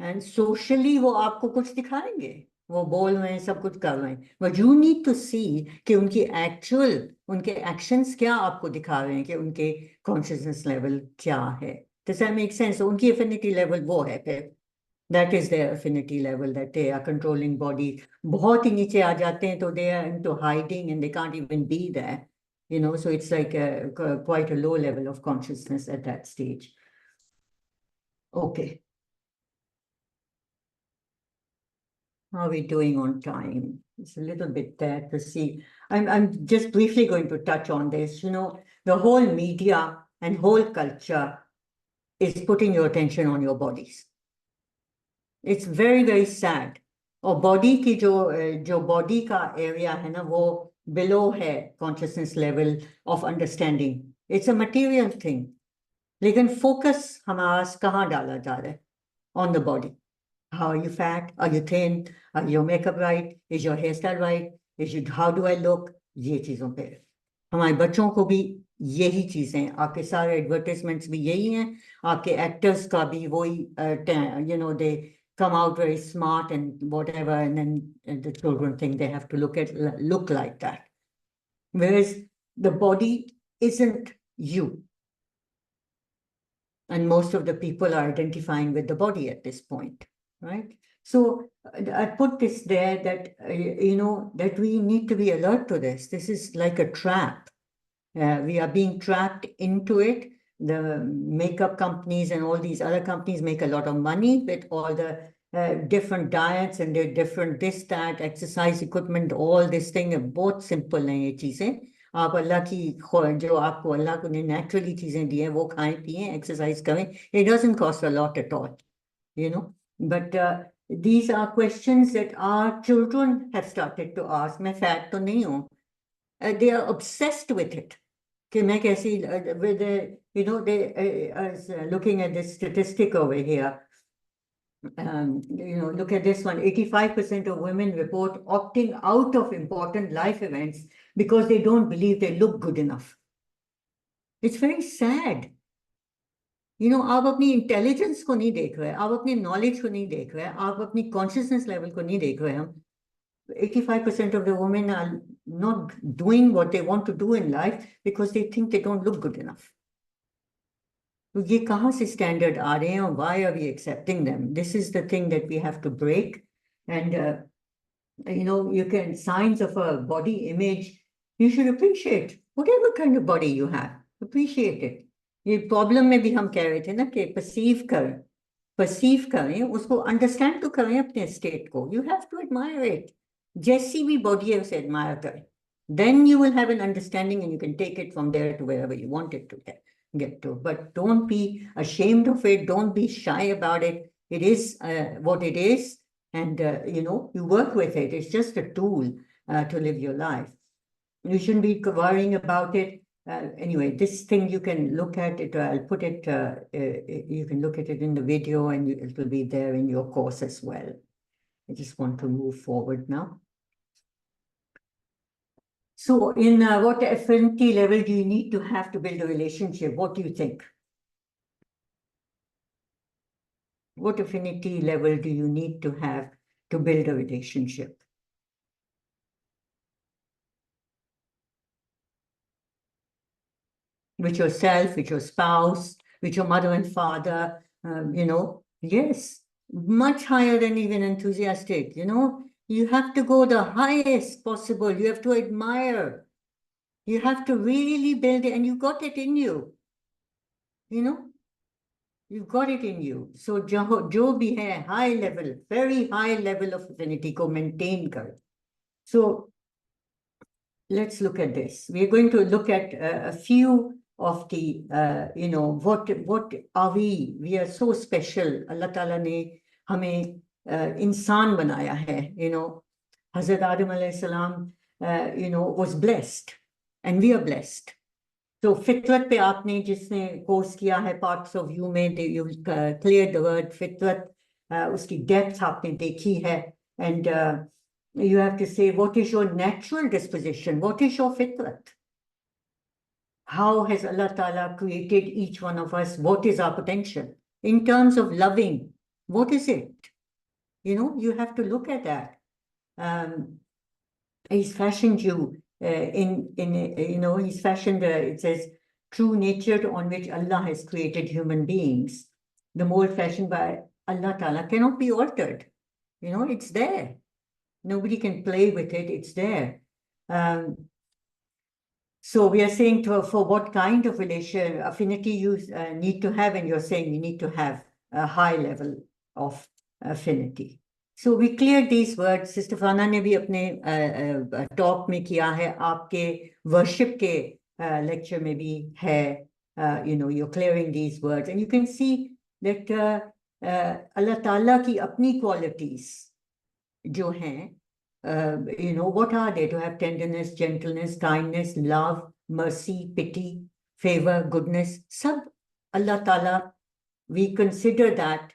S2: एंड सोशली वो आपको कुछ दिखाएंगे, वो बोल रहे हैं, सब कुछ कर रहे हैं, बट यू नीड टू सी कि उनके एक्शंस क्या आपको दिखा रहे हैं, कि उनके कॉन्शियसनेस लेवल क्या है. Does that make sense? उनकी एफिनिटी लेवल वो है फिर. That is their affinity level, that they are controlling body. बहुत ही नीचे आ जाते हैं तो they are into hiding and they can't even be there. So it's like quite a low level of consciousness at that stage. Okay. How are we doing on time? It's a little bit there to see. I'm just briefly going to touch on this. The whole media and whole culture is putting your attention on your bodies. It's very, very sad. और body की जो body का area है ना, वो below है consciousness level of understanding. It's a material thing. लेकिन focus हमारा कहाँ डाला जा रहा है? On the body. How are you fat? Are you thin? Are your makeup right? Is your hairstyle right? How do I look? ये चीजों पे. हमारे बच्चों को भी यही चीजें, आपके सारे एडवर्टाइजमेंट्स भी यही हैं, आपके एक्टर्स का भी वही, दे come out very smart and whatever, and then the children think they have to look like that. Whereas the body isn't you. And most of the people are identifying with the body at this point, right? So I put this there that, that we need to be alert to this. This is like a trap. We are being trapped into it. The makeup companies and all these other companies make a lot of money with all the different diets and their different this, that, exercise equipment, all this thing. बहुत simple हैं ये चीजें. आप अल्लाह की जो आपको अल्लाह को ने नेचुरली चीजें दी हैं वो खाएं पिएं एक्सरसाइज करें. It doesn't cost a lot at all, but these are questions that our children have started to ask. मैं फैट तो नहीं हूँ. They are obsessed with it. कि मैं कैसी with they looking at this statistic over here. Look at this one. 85% of women report opting out of important life events because they don't believe they look good enough. It's very sad. आप अपनी intelligence को नहीं देख रहे, आप अपनी knowledge को नहीं देख रहे, आप अपनी कॉन्शियसनेस लेवल को नहीं देख रहे. हम 85% of the women are not doing what they want to do in life because they think they don't look good enough. तो ये कहाँ से स्टैंडर्ड आ रहे हैं और why are we accepting them? This is the thing that we have to break. And you can signs of a body image. You should appreciate whatever kind of body you have. Appreciate it. ये problem में भी हम कह रहे थे ना कि perceive करें उसको, अंडरस्टैंड तो करें अपने स्टेट को. You have to admire it. जैसी भी बॉडी है उसे एडमायर करें. Then you will have an understanding and you can take it from there to wherever you want it to get to. But don't be ashamed of it. Don't be shy about it. It is what it is. And, you work with it. It's just a tool to live your life. You shouldn't be worrying about it. Anyway, this thing you can look at it. I'll put it, you can look at it in the video and it will be there in your course as well. I just want to move forward now. So in what affinity level do you need to have to build a relationship? What do you think? What affinity level do you need to have to build a relationship? With yourself, with your spouse, with your mother and father, yes, much higher than even enthusiastic, you have to go the highest possible. You have to admire. You have to really build it, and you got it in you. You've got it in you. So jo bhi hai, high level, very high level of affinity ko maintain kar. So let's look at this. We're going to look at a few of the, what are we? We are so special. Allah Ta'ala ne hame insan banaya hai, Hazrat Adam alayhi salam, was blessed, and we are blessed. So फितरत पे आपने जिसने course किया है parts of you में you cleared the word फितरत, उसकी depth आपने देखी है, and you have to say what is your natural disposition, what is your fitrat, how has Allah Ta'ala created each one of us, what is our potential in terms of loving, what is it? You know, you have to look at that. He's fashioned you he's fashioned, it says, true nature on which Allah has created human beings. The mold fashioned by Allah Ta'ala cannot be altered. You know, it's there. Nobody can play with it. It's there. So we are saying for what kind of relation, affinity you need to have, and you're saying we need to have a high level of affinity. So we cleared these words. Sister Fana ने भी अपने talk में किया है, आपके worship के lecture में भी है. You're clearing these words, and you can see that Allah Ta'ala की अपनी qualities जो हैं, what are they? To have tenderness, gentleness, kindness, love, mercy, pity, favor, goodness. Sab Allah Ta'ala, we consider that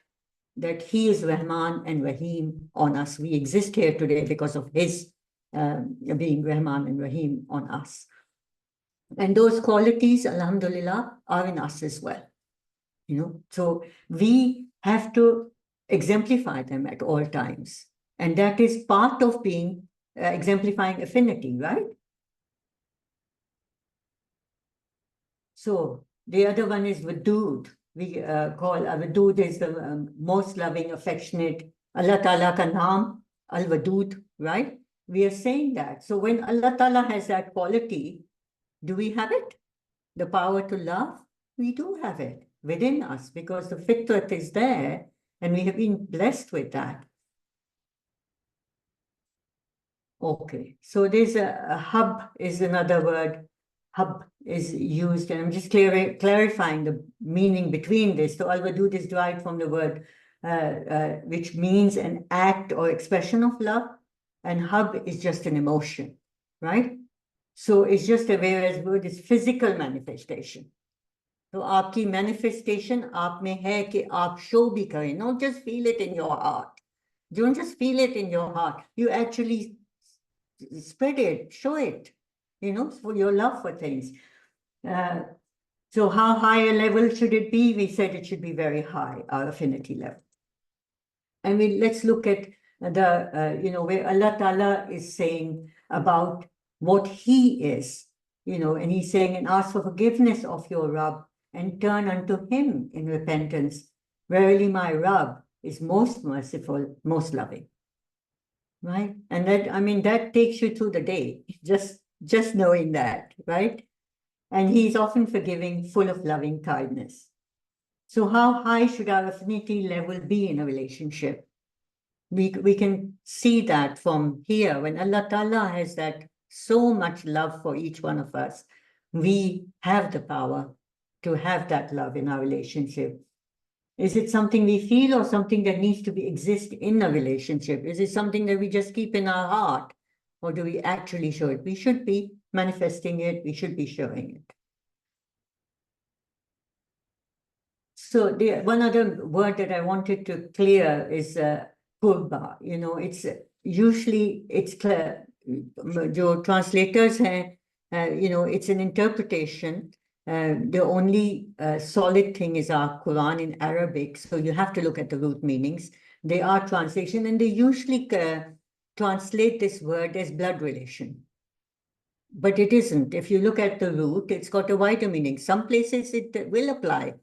S2: He is Rahman and Rahim on us. We exist here today because of His being Rahman and Rahim on us. And those qualities, Alhamdulillah, are in us as well. So we have to exemplify them at all times. And that is part of being exemplifying affinity, right? So the other one is Wadud. We call Wadud is the most loving, affectionate. Allah Ta'ala ka naam, Al-Wadud, right? We are saying that. So when Allah Ta'ala has that quality, do we have it? The power to love? We do have it within us because the fitrat is there and we have been blessed with that. Okay, so there's a hub is another word. Hub is used, and I'm just clarifying the meaning between this. So al-wadud is derived from the word which means an act or expression of love, and hub is just an emotion, right? So it's just a whereas word is physical manifestation. So आपकी manifestation आप में है कि आप show भी करें, not just feel it in your heart. Don't just feel it in your heart. You actually spread it, show it, for your love for things. So how high a level should it be? We said it should be very high, our affinity level. And let's look at where Allah Ta'ala is saying about what He is, and He's saying, and ask for forgiveness of your Rabb and turn unto Him in repentance. Verily my Rabb is most merciful, most loving. Right? And that takes you through the day, just knowing that, right? And He's often forgiving, full of loving kindness. So how high should our affinity level be in a relationship? We can see that from here. When Allah Ta'ala has that so much love for each one of us, we have the power to have that love in our relationship. Is it something we feel or something that needs to exist in a relationship? Is it something that we just keep in our heart? Or do we actually show it? We should be manifesting it. We should be showing it. So one other word that I wanted to clear is kurba. It's usually, जो translators हैं, it's an interpretation. The only solid thing is our Quran in Arabic, so you have to look at the root meanings. They are translation, and they usually translate this word as blood relation. But it isn't. If you look at the root, it's got a wider meaning. Some places it will apply.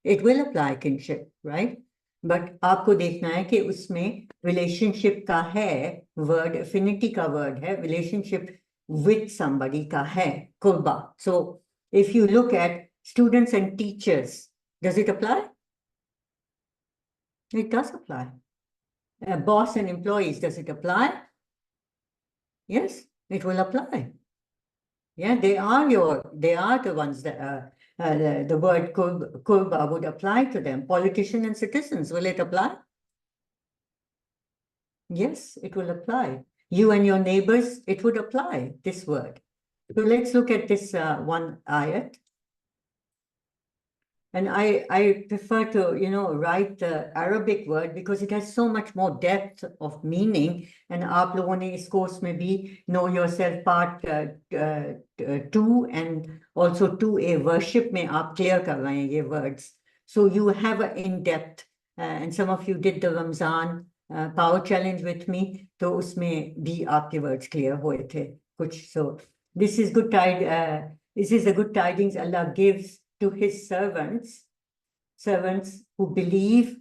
S2: It will apply kinship, right? But आपको देखना है कि उसमें relationship का है word, affinity का word है, relationship with somebody का है, kurba. So if you look at students and teachers, does it apply? It does apply. Boss and employees, does it apply? Yes, it will apply. Yeah, they are the ones that the word kurba would apply to them. Politicians and citizens, will it apply? Yes, it will apply. You and your neighbors, it would apply, this word. So let's look at this one ayat. And I prefer to, write the Arabic word because it has so much more depth of meaning. And आप लोगों ने इस course में भी know yourself part 2 and also 2A worship में आप clear कर रहे हैं ये words. So you have an in-depth, and some of you did the Ramzan power challenge with me. तो उसमें भी आपके words clear हुए थे कुछ. So this is this is a good tidings Allah gives to his servants who believe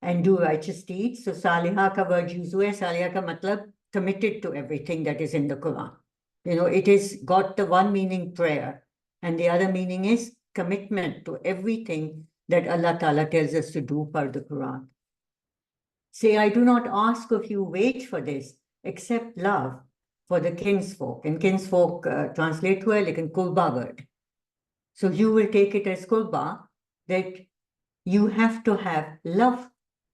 S2: and do righteous deeds. So Saliha ka word use hua hai. Saliha ka matlab committed to everything that is in the Quran. It is got the one meaning prayer, and the other meaning is commitment to everything that Allah Ta'ala tells us to do per the Quran. Say, I do not ask of you wage for this, except love for the kinsfolk. And kinsfolk translate hua hai, lekin kulba word. So you will take it as kulba, that you have to have love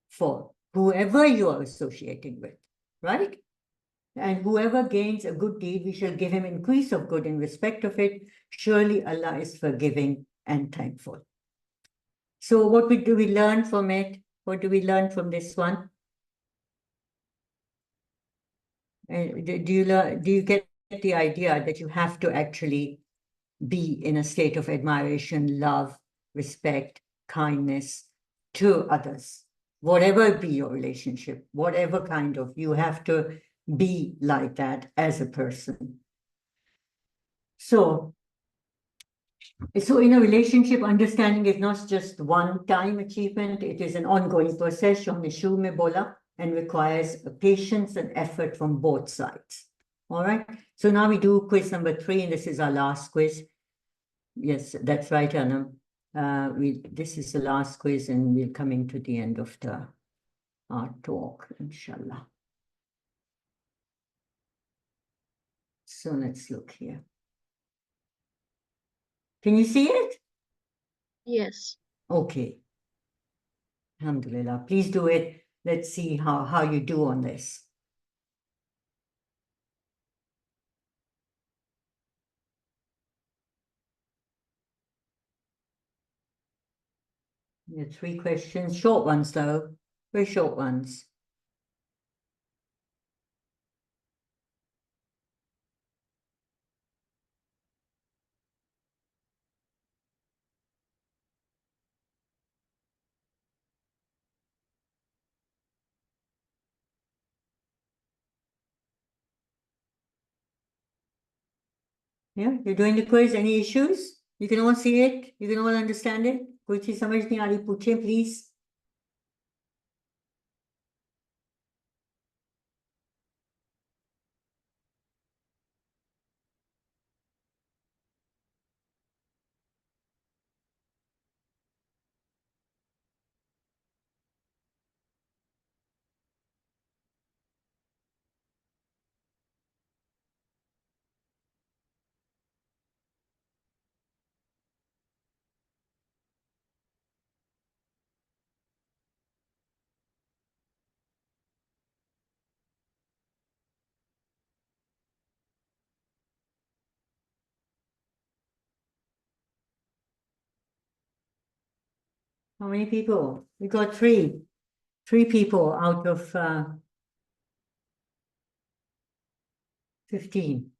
S2: for whoever you are associating with, right? And whoever gains a good deed, we shall give him increase of good in respect of it. Surely Allah is forgiving and thankful. So what do we learn from it? What do we learn from this one? Do you get the idea that you have to actually be in a state of admiration, love, respect, kindness to others? Whatever be your relationship, whatever kind of, you have to be like that as a person. So in a relationship, understanding is not just one-time achievement, it is an ongoing process, Shonishu me bola, and requires patience and effort from both sides. All right, so now we do quiz number 3, and this is our last quiz. Yes, that's right, Anam. This is the last quiz, and we're coming to the end of our talk, inshallah. So let's look here. Can you see it?
S1: Yes.
S2: Okay. Alhamdulillah. Please do it. Let's see how you do on this. There are 3 questions, short ones though, very short ones. Yeah, you're doing the quiz. Any issues? You can all see it. You can all understand it. कोई चीज समझ नहीं आ रही पूछें, please. How many people? We got 3. 3 people out of 15.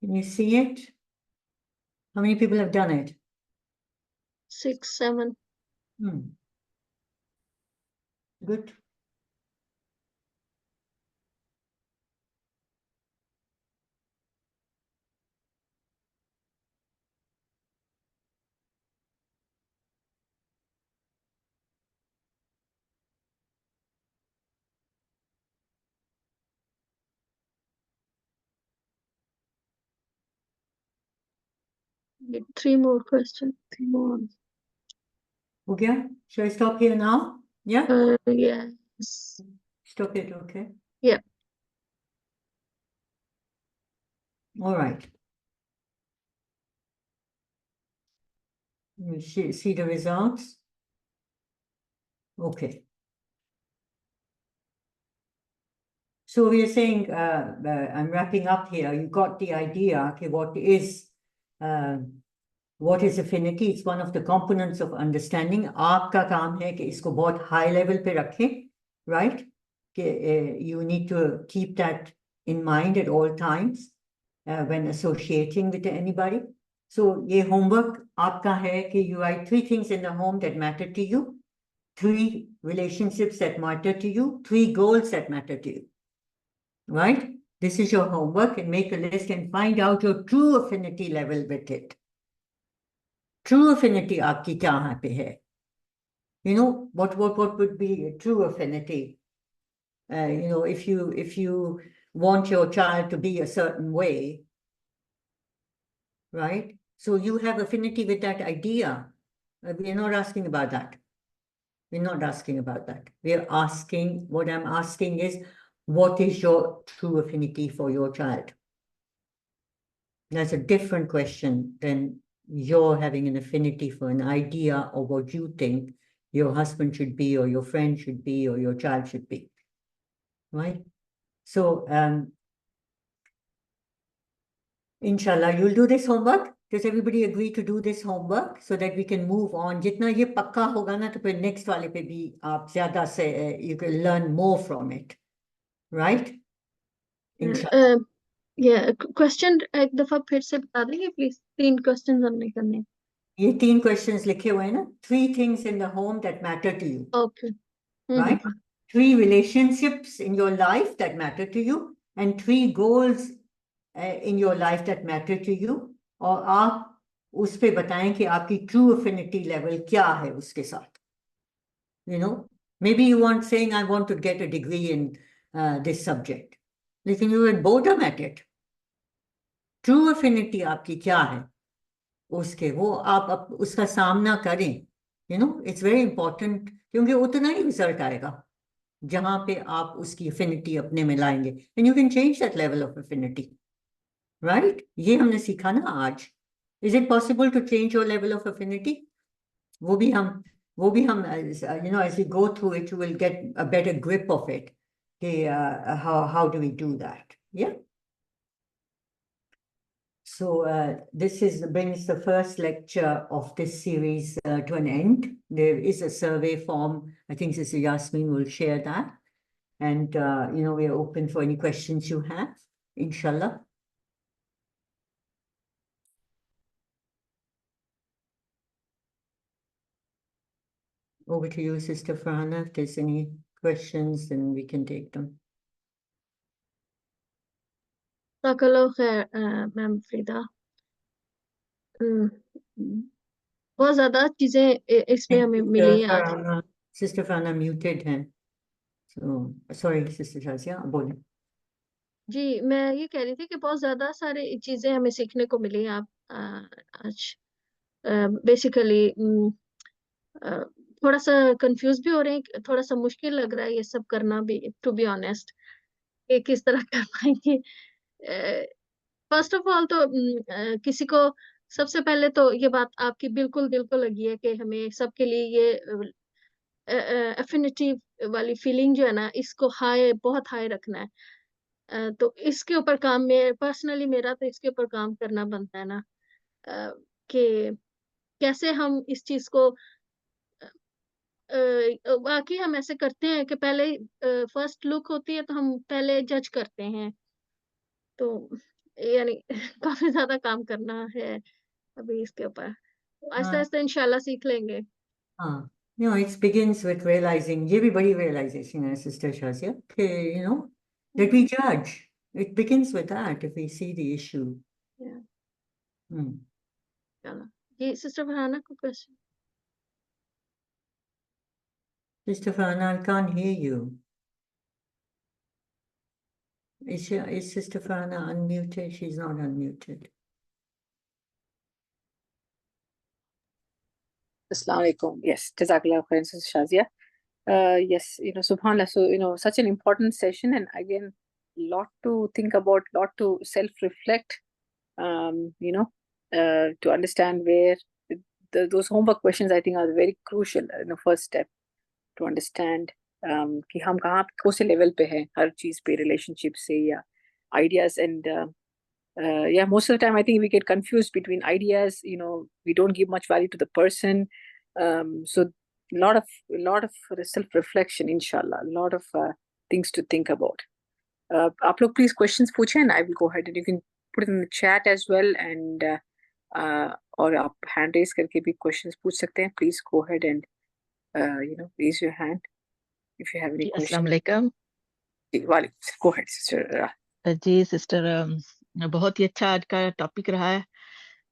S2: Can you see it? How many people have done it?
S1: 6, 7.
S2: Good.
S1: Get 3 more questions. 3 more.
S2: Okay. Shall I stop here now? Yeah?
S1: Yes.
S2: Stop it, okay.
S1: Yeah.
S2: All right. You see the results. Okay. So we are saying, I'm wrapping up here. You got the idea. Okay, what is affinity? It's one of the components of understanding. आपका काम है कि इसको बहुत high level पे रखें, right? You need to keep that in mind at all times when associating with anybody. So ये homework आपका है कि you write 3 things in the home that matter to you, 3 relationships that matter to you, 3 goals that matter to you, right? This is your homework, and make a list and find out your true affinity level with it. True affinity आपकी कहाँ पे है? You know, what would be a true affinity? You know, if you want your child to be a certain way, right? So you have affinity with that idea. We're not asking about that. We're not asking about that. We're asking, what I'm asking is, what is your true affinity for your child? That's a different question than you're having an affinity for an idea or what you think your husband should be, or your friend should be, or your child should be, right? So, inshallah, you'll do this homework. Does everybody agree to do this homework so that we can move on? जितना ये पक्का होगा ना, तो फिर next वाले पे भी आप ज़्यादा से you can learn more from it, right? Inshallah.
S1: Question एक दफा फिर से बता देंगे प्लीज? 3 क्वेश्चन हमने करने।
S2: ये 3 questions लिखे हुए हैं ना, 3 things in the home that matter to you.
S1: Okay.
S2: Right? 3 relationships in your life that matter to you, and 3 goals in your life that matter to you. और आप उस पे बताएं कि आपकी true affinity level क्या है उसके साथ. You know, maybe you want saying, I want to get a degree in this subject. लेकिन you are boredom at it. True affinity आपकी क्या है उसके, वो आप उसका सामना करें. You know, it's very important, क्योंकि उतना ही रिजल्ट आएगा जहां पे आप उसकी affinity अपने में लाएंगे. And you can change that level of affinity, right? ये हमने सीखा ना आज. Is it possible to change your level of affinity? वो भी हम you know, as we go through it, you will get a better grip of it. Okay, how do we do that? Yeah. So this brings the first lecture of this series to an end. There is a survey form. I think Sister Yasmin will share that. And, you know, we are open for any questions you have, inshallah. Over to you, Sister Farhana. If there's any questions, then we can take them.
S1: Ma'am Frida, बहुत ज्यादा चीजें इसमें हमें मिली हैं आज।
S2: Sister Farhana muted हैं. So, sorry, Sister Shazia, बोलें.
S1: जी, मैं ये कह रही थी कि बहुत ज्यादा सारी चीजें हमें सीखने को मिली हैं आप आज। बेसिकली थोड़ा सा कंफ्यूज भी हो रहे हैं, थोड़ा सा मुश्किल लग रहा है ये सब करना भी, टू बी ऑनेस्ट, कि किस तरह कर पाएंगे। फर्स्ट ऑफ ऑल तो किसी को सबसे पहले तो ये बात आपकी बिल्कुल दिल को लगी है कि हमें सबके लिए ये एफिनिटी वाली फीलिंग जो है ना, इसको हाई, बहुत हाई रखना है। तो इसके ऊपर काम में पर्सनली मेरा तो इसके ऊपर काम करना बनता है ना, कि कैसे हम इस चीज को बाकी हम ऐसे करते हैं कि पहले फर्स्ट लुक होती है तो हम पहले जज करते हैं, तो यानी काफी ज्यादा काम करना है अभी इसके ऊपर। आहिस्ता आहिस्ता इंशाल्लाह सीख लेंगे।
S2: हाँ, you know, it begins with realizing, ये भी बड़ी realization है, Sister Shazia, कि, you know, that we judge. It begins with that, if we see the issue.
S1: Yeah.
S2: Hmm.
S1: जी, सिस्टर फरहाना को question.
S2: Sister Farhana, I can't hear you. Is Sister Farhana unmuted? She's not unmuted.
S3: Assalamu alaikum. Yes, Jazakallah khairan, Sister Shazia. Yes, you know, subhanAllah. So, you know, such an important session, and again, lot to think about, lot to self-reflect, you know, to understand where those homework questions, I think, are very crucial in the first step. to understand कि हम कहाँ कौन से level पे हैं हर चीज पे relationship से या ideas and yeah, most of the time I think we get confused between ideas. You know, we don't give much value to the person. So lot of self-reflection, inshallah, a lot of things to think about. आप लोग please questions पूछें and I will go ahead and you can put it in the chat as well and और आप hand raise करके भी questions पूछ सकते हैं. Please go ahead and raise your hand if you have any
S4: ji
S3: questions.
S4: अस्सलाम वालेकुम
S3: Go ahead, sister.
S4: जी sister, बहुत ही अच्छा आज का टॉपिक रहा है।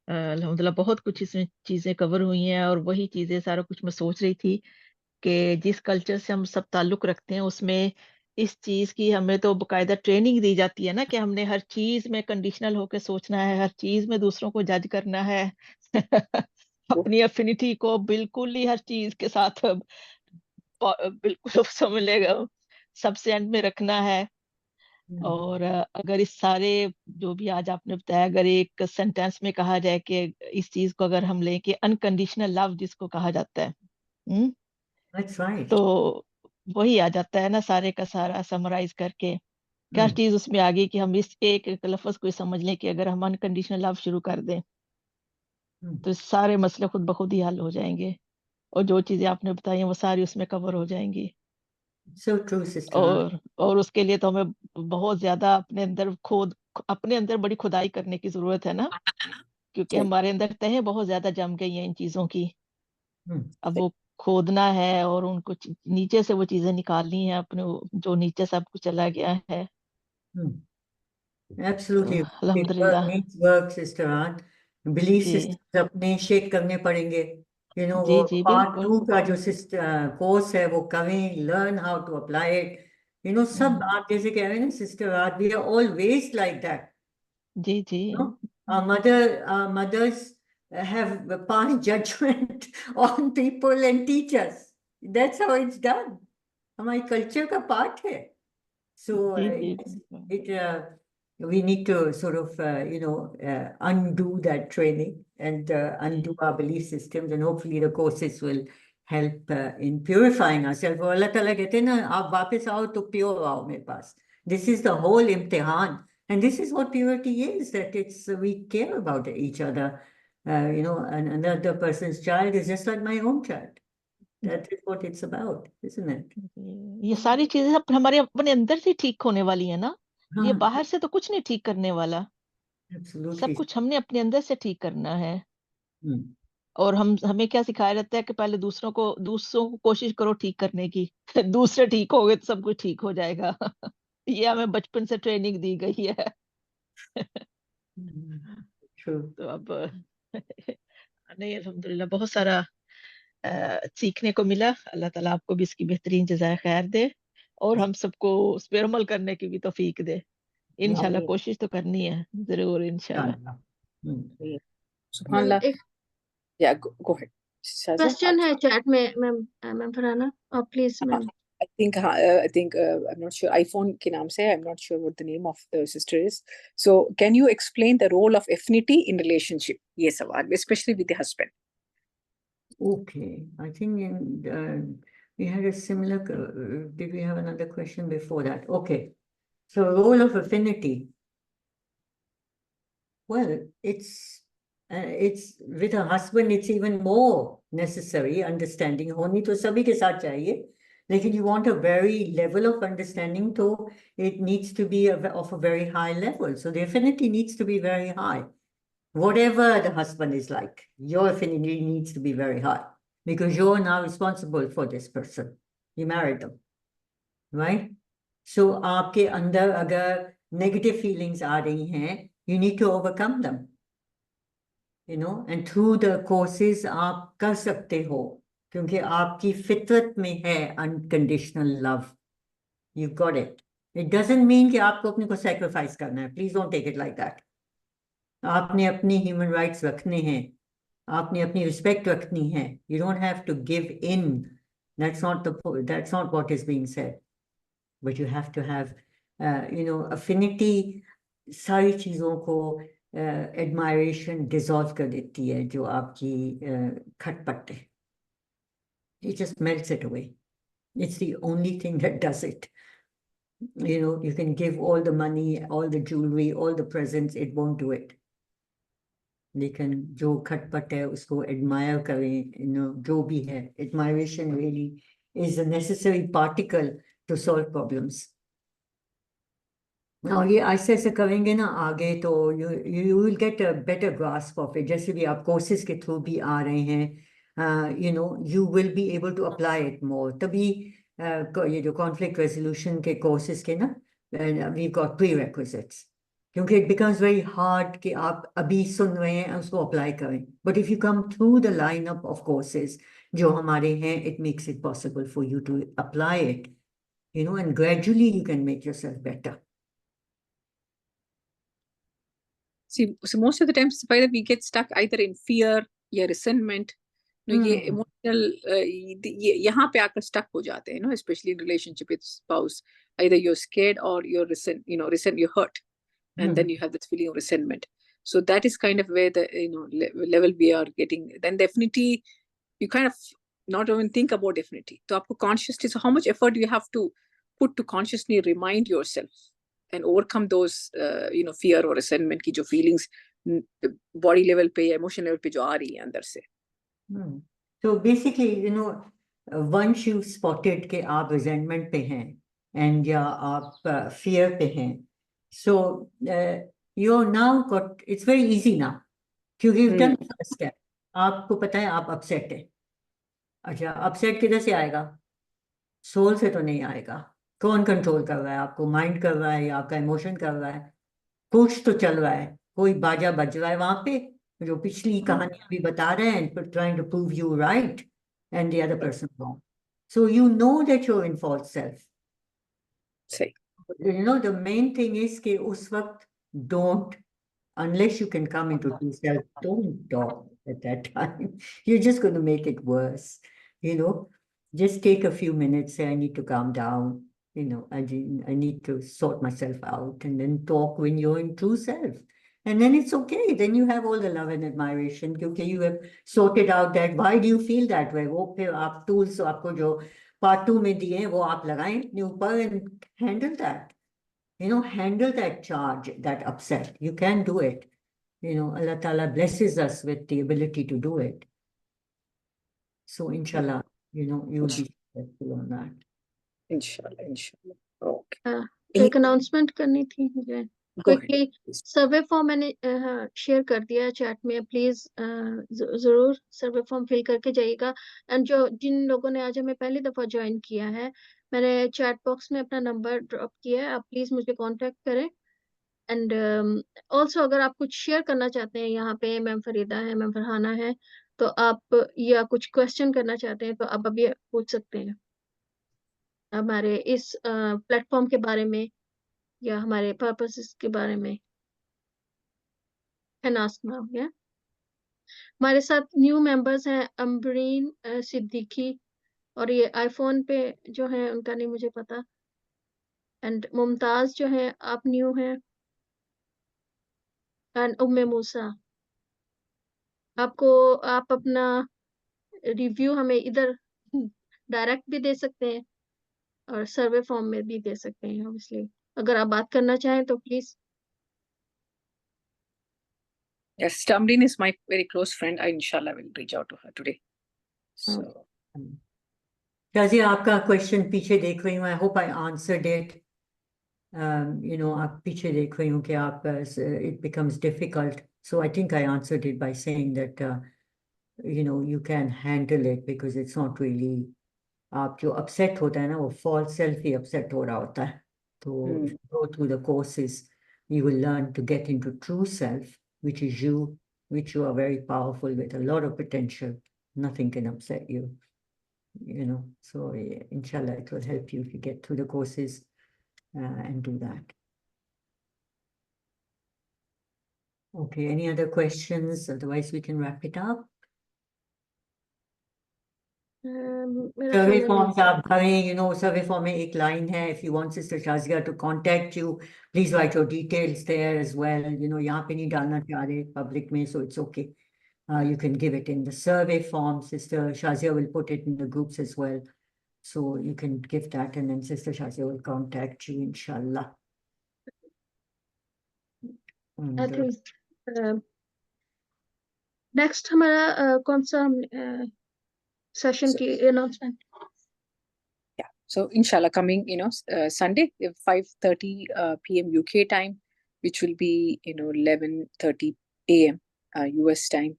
S4: अल्हम्दुलिल्लाह बहुत कुछ इसमें चीज़ें कवर हुई हैं और वही चीज़ें सारा कुछ मैं सोच रही थी कि जिस कल्चर से हम सब ताल्लुक़ रखते हैं उसमें इस चीज़ की हमें तो बाकायदा ट्रेनिंग दी जाती है ना कि हमने हर चीज़ में कंडीशनल होके सोचना है, हर चीज़ में दूसरों को जज करना है। अपनी एफिनिटी को बिल्कुल ही हर चीज़ के साथ बिल्कुल समझ लेगा सबसे एंड में रखना है। और अगर इस सारे जो भी आज आपने बताया अगर एक सेंटेंस में कहा जाए कि इस चीज को अगर हम लें कि अनकंडीशनल लव जिसको कहा जाता है,
S2: That's right.
S4: तो वही आ जाता है ना सारे का सारा समराइज करके क्या चीज उसमें आ गई कि हम इस एक लफ्ज को समझ लें कि अगर हम अनकंडीशनल लव शुरू कर दें तो सारे मसले खुद ब खुद ही हल हो जाएंगे और जो चीजें आपने बताई हैं वो सारी उसमें कवर हो जाएंगी।
S2: So true, sister.
S4: और उसके लिए तो हमें बहुत ज्यादा अपने अंदर बड़ी खुदाई करने की जरूरत है ना, क्योंकि हमारे अंदर तहें बहुत ज्यादा जम गई हैं इन चीजों की। अब वो खोदना है और उनको नीचे से वो चीजें निकालनी है अपने जो नीचे सब कुछ चला गया है।
S2: Absolutely.
S4: तो अल्हम्दुलिल्लाह
S2: Needs work, sister Aunt. Belief
S4: जी
S2: systems अपने शेक करने पड़ेंगे.
S4: जी
S2: वो
S4: जी
S2: पार्ट
S4: बिल्कुल।
S2: 2 का जो कोर्स है वो करें, learn how to apply it. सब आप जैसे कह रहे हैं ना sister Aunt, we are always like that.
S4: जी जी
S2: Our mothers have passed judgment on people and teachers. That's how it's done. हमारी कल्चर का पार्ट है. So
S4: जी जी बिल्कुल।
S2: we need to sort of, undo that training and undo our belief systems, and hopefully the courses will help in purifying ourselves. और अल्लाह ताला कहते हैं ना, आप वापस आओ तो प्योर आओ मेरे पास. This is the whole imtihan, and this is what purity is. That we care about each other. And another person's child is just like my own child. That is what it's about, isn't it?
S4: ये सारी चीजें हमारे अपने अंदर से ठीक होने वाली है ना, ये
S2: हाँ,
S4: बाहर से तो कुछ नहीं ठीक करने वाला, सब
S2: absolutely.
S4: कुछ हमने अपने अंदर से ठीक करना है।
S2: Hmm.
S4: और हमें क्या सिखाया जाता है कि पहले दूसरों को कोशिश करो ठीक करने की। दूसरे ठीक हो गए तो सब कुछ ठीक हो जाएगा। ये हमें बचपन से ट्रेनिंग दी गई है।
S2: True.
S4: तो अब नहीं अल्हम्दुलिल्लाह बहुत सारा सीखने को मिला। अल्लाह ताला आपको भी इसकी बेहतरीन जज़ाए खैर दे और हम सबको उस पे अमल करने की भी तौफीक दे। इंशाल्लाह
S3: Ameen.
S4: कोशिश तो करनी है जरूर इंशाल्लाह।
S2: Inshallah. Hmm.
S3: Subhanallah.
S1: एक
S3: Yeah, go ahead. Shazia?
S1: Question है चैट में मैम फरहाना, आप please ma'am.
S3: I think I'm not sure iPhone के नाम से I'm not sure what the name of the sister is. So can you explain the role of affinity in relationship? ये सवाल, especially with the husband.
S2: Okay, I think we had a similar, did we have another question before that? Okay, so role of affinity. Well, it's with a husband, it's even more necessary. Understanding होनी तो सभी के साथ चाहिए, लेकिन you want a very level of understanding, so it needs to be of a very high level. So the affinity needs to be very high. Whatever the husband is like, your affinity needs to be very high because you're now responsible for this person. You married them, right? So आपके अंदर अगर negative feelings आ रही हैं, you need to overcome them. And through the courses आप कर सकते हो, क्योंकि आपकी फितरत में है unconditional love. You've got it. It doesn't mean कि आपको अपने को sacrifice करना है. Please don't take it like that. आपने अपनी human rights रखने हैं, आपने अपनी respect रखनी है. You don't have to give in. That's not what is being said. But you have to have, affinity. सारी चीजों को admiration dissolve कर देती है जो आपकी खटपट है. It just melts it away. It's the only thing that does it. You know, you can give all the money, all the jewelry, all the presents, it won't do it. लेकिन जो खटपट है उसको admire करें, you know, जो भी है, admiration really is a necessary particle to solve problems. और ये ऐसे ऐसे करेंगे ना आगे तो you will get a better grasp of it. जैसे भी आप courses के through भी आ रहे हैं, you know, you will be able to apply it more. तभी ये जो conflict resolution के courses के ना, we've got prerequisites. क्योंकि it becomes very hard कि आप अभी सुन रहे हैं उसको apply करें. But if you come through the lineup of courses जो हमारे हैं, it makes it possible for you to apply it, you know, and gradually you can make yourself better.
S3: See, so most of the times, Safaida, we get stuck either in fear या resentment. No, ये emotional यहाँ पे आकर stuck हो जाते हैं, especially in relationship with spouse. Either you're scared or you're you're hurt, and then you have this feeling of resentment. So that is kind of where the level we are getting. Then definitely, you kind of not even think about definitely. So आपको consciously, so how much effort do you have to put to consciously remind yourself and overcome those fear or resentment की जो feelings body level पे या emotion level पे जो आ रही है अंदर से.
S2: So basically, you know, once you spotted कि आप resentment पे हैं and या आप fear पे हैं, so you're now got, it's very easy now क्योंकि you've done the first step. आपको पता है आप upset है. अच्छा, upset किधर से आएगा? सोल से तो नहीं आएगा. कौन कंट्रोल कर रहा है आपको? माइंड कर रहा है या आपका इमोशन कर रहा है? कुछ तो चल रहा है, कोई बाजा बज रहा है वहां पे जो पिछली कहानी अभी बता रहे हैं, trying to prove you right and the other person wrong. So you know that you're in false self.
S3: सही.
S2: You know, the main thing is कि उस वक्त don't, unless you can come into true self, don't talk at that time. You're just going to make it worse. You know, just take a few minutes, say, I need to calm down. You know, I need to sort myself out, and then talk when you're in true self. And then it's okay. Then you have all the love and admiration because you have sorted out that why do you feel that way. वो फिर आप tools आपको जो part 2 में दिए हैं वो आप लगाएं अपने ऊपर and handle that. You know, handle that charge, that upset. You can do it. You know, Allah Ta'ala blesses us with the ability to do it. So inshallah, you know, you will be successful on that.
S3: Inshallah. Okay.
S1: एक announcement करनी थी मुझे quickly. सर्वे form मैंने share कर दिया chat में. Please जरूर सर्वे form fill करके जाइएगा. एंड जिन लोगों ने आज हमें पहली दफा ज्वाइन किया है, मैंने चैट बॉक्स में अपना नंबर ड्रॉप किया है. आप प्लीज मुझे कांटेक्ट करें. एंड ऑल्सो अगर आप कुछ शेयर करना चाहते हैं यहाँ पे, मैम फरीदा है, मैम फरहाना है, तो आप या कुछ क्वेश्चन करना चाहते हैं तो आप अभी पूछ सकते हैं हमारे इस प्लेटफॉर्म के बारे में या हमारे पर्पसेस के बारे में. Can ask now. या हमारे साथ न्यू मेंबर्स हैं अम्बरीन सिद्दीकी, और ये आईफोन पे जो है उनका नहीं मुझे पता. एंड मुमताज जो है आप न्यू हैं. एंड उम्मे मूसा. आप अपना रिव्यू हमें इधर डायरेक्ट भी दे सकते हैं और सर्वे फॉर्म में भी दे सकते हैं. ऑब्वियसली अगर आप बात करना चाहें तो please.
S3: Yes, Tamrin is my very close friend. I inshallah will reach out to her today. So.
S2: Shazia, आपका क्वेश्चन पीछे देख रही हूँ. I hope I answered it. You know, आप पीछे देख रही हूँ कि आप it becomes difficult. So I think I answered it by saying that you know, you can handle it because it's not really, आप जो upset होता है ना वो false self ही upset हो रहा होता है. तो if you go through the courses, you will learn to get into true self, which is you, which you are very powerful with a lot of potential. Nothing can upset you. You know, so inshallah it will help you if you get through the courses and do that. Okay, any other questions? Otherwise we can wrap it up. Survey forms आप भरें. You know, survey form में एक line है. If you want Sister Shazia to contact you, please write your details there as well. You know, यहाँ पे नहीं डालना चाह रहे public में, so it's okay. You can give it in the survey form. Sister Shazia will put it in the groups as well. So you can give that, and then Sister Shazia will contact you, inshallah.
S1: I
S2: And,
S1: think next हमारा कौन सा session
S3: So-
S1: की announcement?
S3: Yeah. So inshallah, coming Sunday, 5:30 p.m. UK time, which will be 11:30 a.m. US time.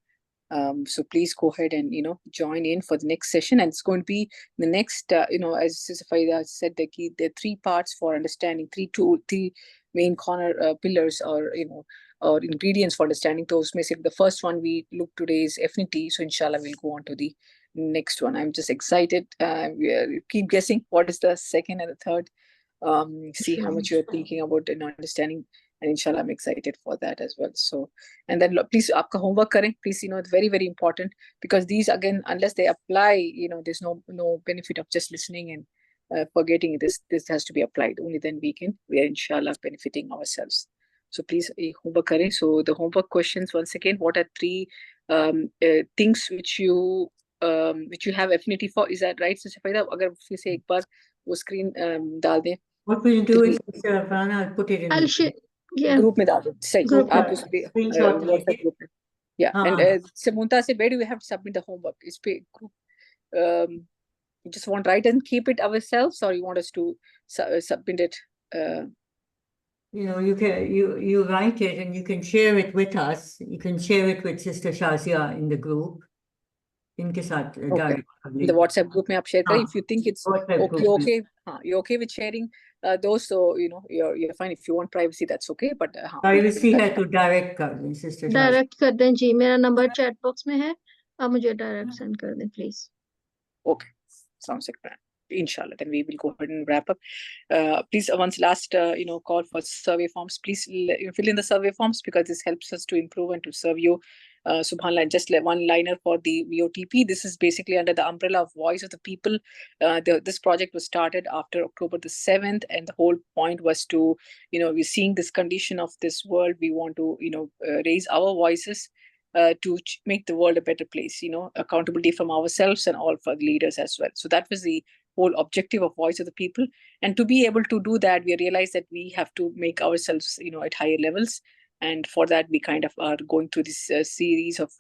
S3: So please go ahead and join in for the next session, and it's going to be the next as Sister Faida said, there are 3 parts for understanding, three main corner pillars, or or ingredients for understanding those. Basically, the first one we look today is Affinity. So inshallah, we'll go on to the next one. I'm just excited. We keep guessing what is the second and the third. See how much you're thinking about and understanding, and inshallah I'm excited for that as well. So, and then please aapka homework karen, please. It's very, very important, because these, again, unless they apply, there's no benefit of just listening and forgetting. This has to be applied. Only then we are inshallah benefiting ourselves. So please homework karen. So the homework questions, once again, what are 3 things which you have affinity for? Is that right, Sister Faida? Agar फिर से एक बार वो screen डाल दें.
S2: what we'll do is, Sister Afana, I'll put it in
S1: I'll
S2: the
S1: share. Yeah,
S3: group में डाल दो. सही.
S1: Group
S3: आप
S1: में.
S3: उस पे
S2: screenshot
S3: WhatsApp
S2: लेके.
S3: ग्रुप में. Yeah. And
S2: हाँ.
S3: Samunta said, where do we have to submit the homework? इस पे group. You just want to write and keep it ourselves, or you want us to submit it?
S2: You write it and you can share it with us. You can share it with Sister Shazia in the group. इनके साथ
S3: Okay.
S2: direct
S3: In the WhatsApp group में आप share करें.
S2: हाँ,
S3: If you think it's
S2: WhatsApp
S3: okay,
S2: group में.
S3: you're okay with sharing those, so you're fine. If you want privacy, that's okay. But
S2: Privacy है तो direct कर दें, Sister Shazia.
S1: Direct कर दें जी. मेरा नंबर चैट बॉक्स में है, आप मुझे डायरेक्ट सेंड कर दें please.
S3: Okay, sounds like that. Inshallah, then we will go ahead and wrap up. Please, once last, call for survey forms. Please fill in the survey forms, because this helps us to improve and to serve you. Subhanallah, just one liner for the VOTP. This is basically under the umbrella of Voice of the People. This project was started after October the 7th, and the whole point was to, we're seeing this condition of this world. We want to, raise our voices to make the world a better place, accountability from ourselves and all for the leaders as well. So that was the whole objective of Voice of the People. And to be able to do that, we realized that we have to make ourselves, at higher levels. And for that, we kind of are going through this series of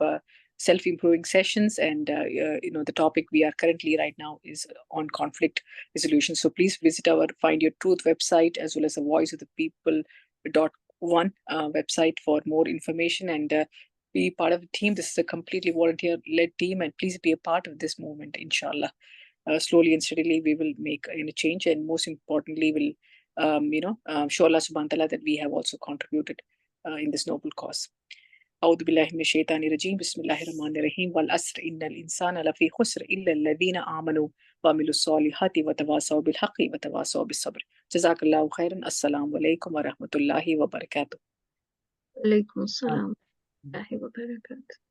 S3: self-improving sessions. And, the topic we are currently right now is on conflict resolution. So please visit our Find Your Truth website, as well as the Voice of the People.1 website for more information, and be part of the team. This is a completely volunteer-led team, and please be a part of this movement, inshallah. Slowly and steadily, we will make a change, and most importantly, will show Allah subhanahu wa ta'ala that we have also contributed in this noble cause. أعوذ بالله من الشيطان الرجيم بسم الله الرحمن الرحيم والعصر إن الإنسان لفي خسر إلا الذين آمنوا وعملوا الصالحات وتواصوا بالحق وتواصوا بالصبر. جزاك الله خيرا. السلام عليكم ورحمة الله وبركاته.
S1: वालेकुम अस्सलाम व रहमतुल्लाहि व बरकातहू.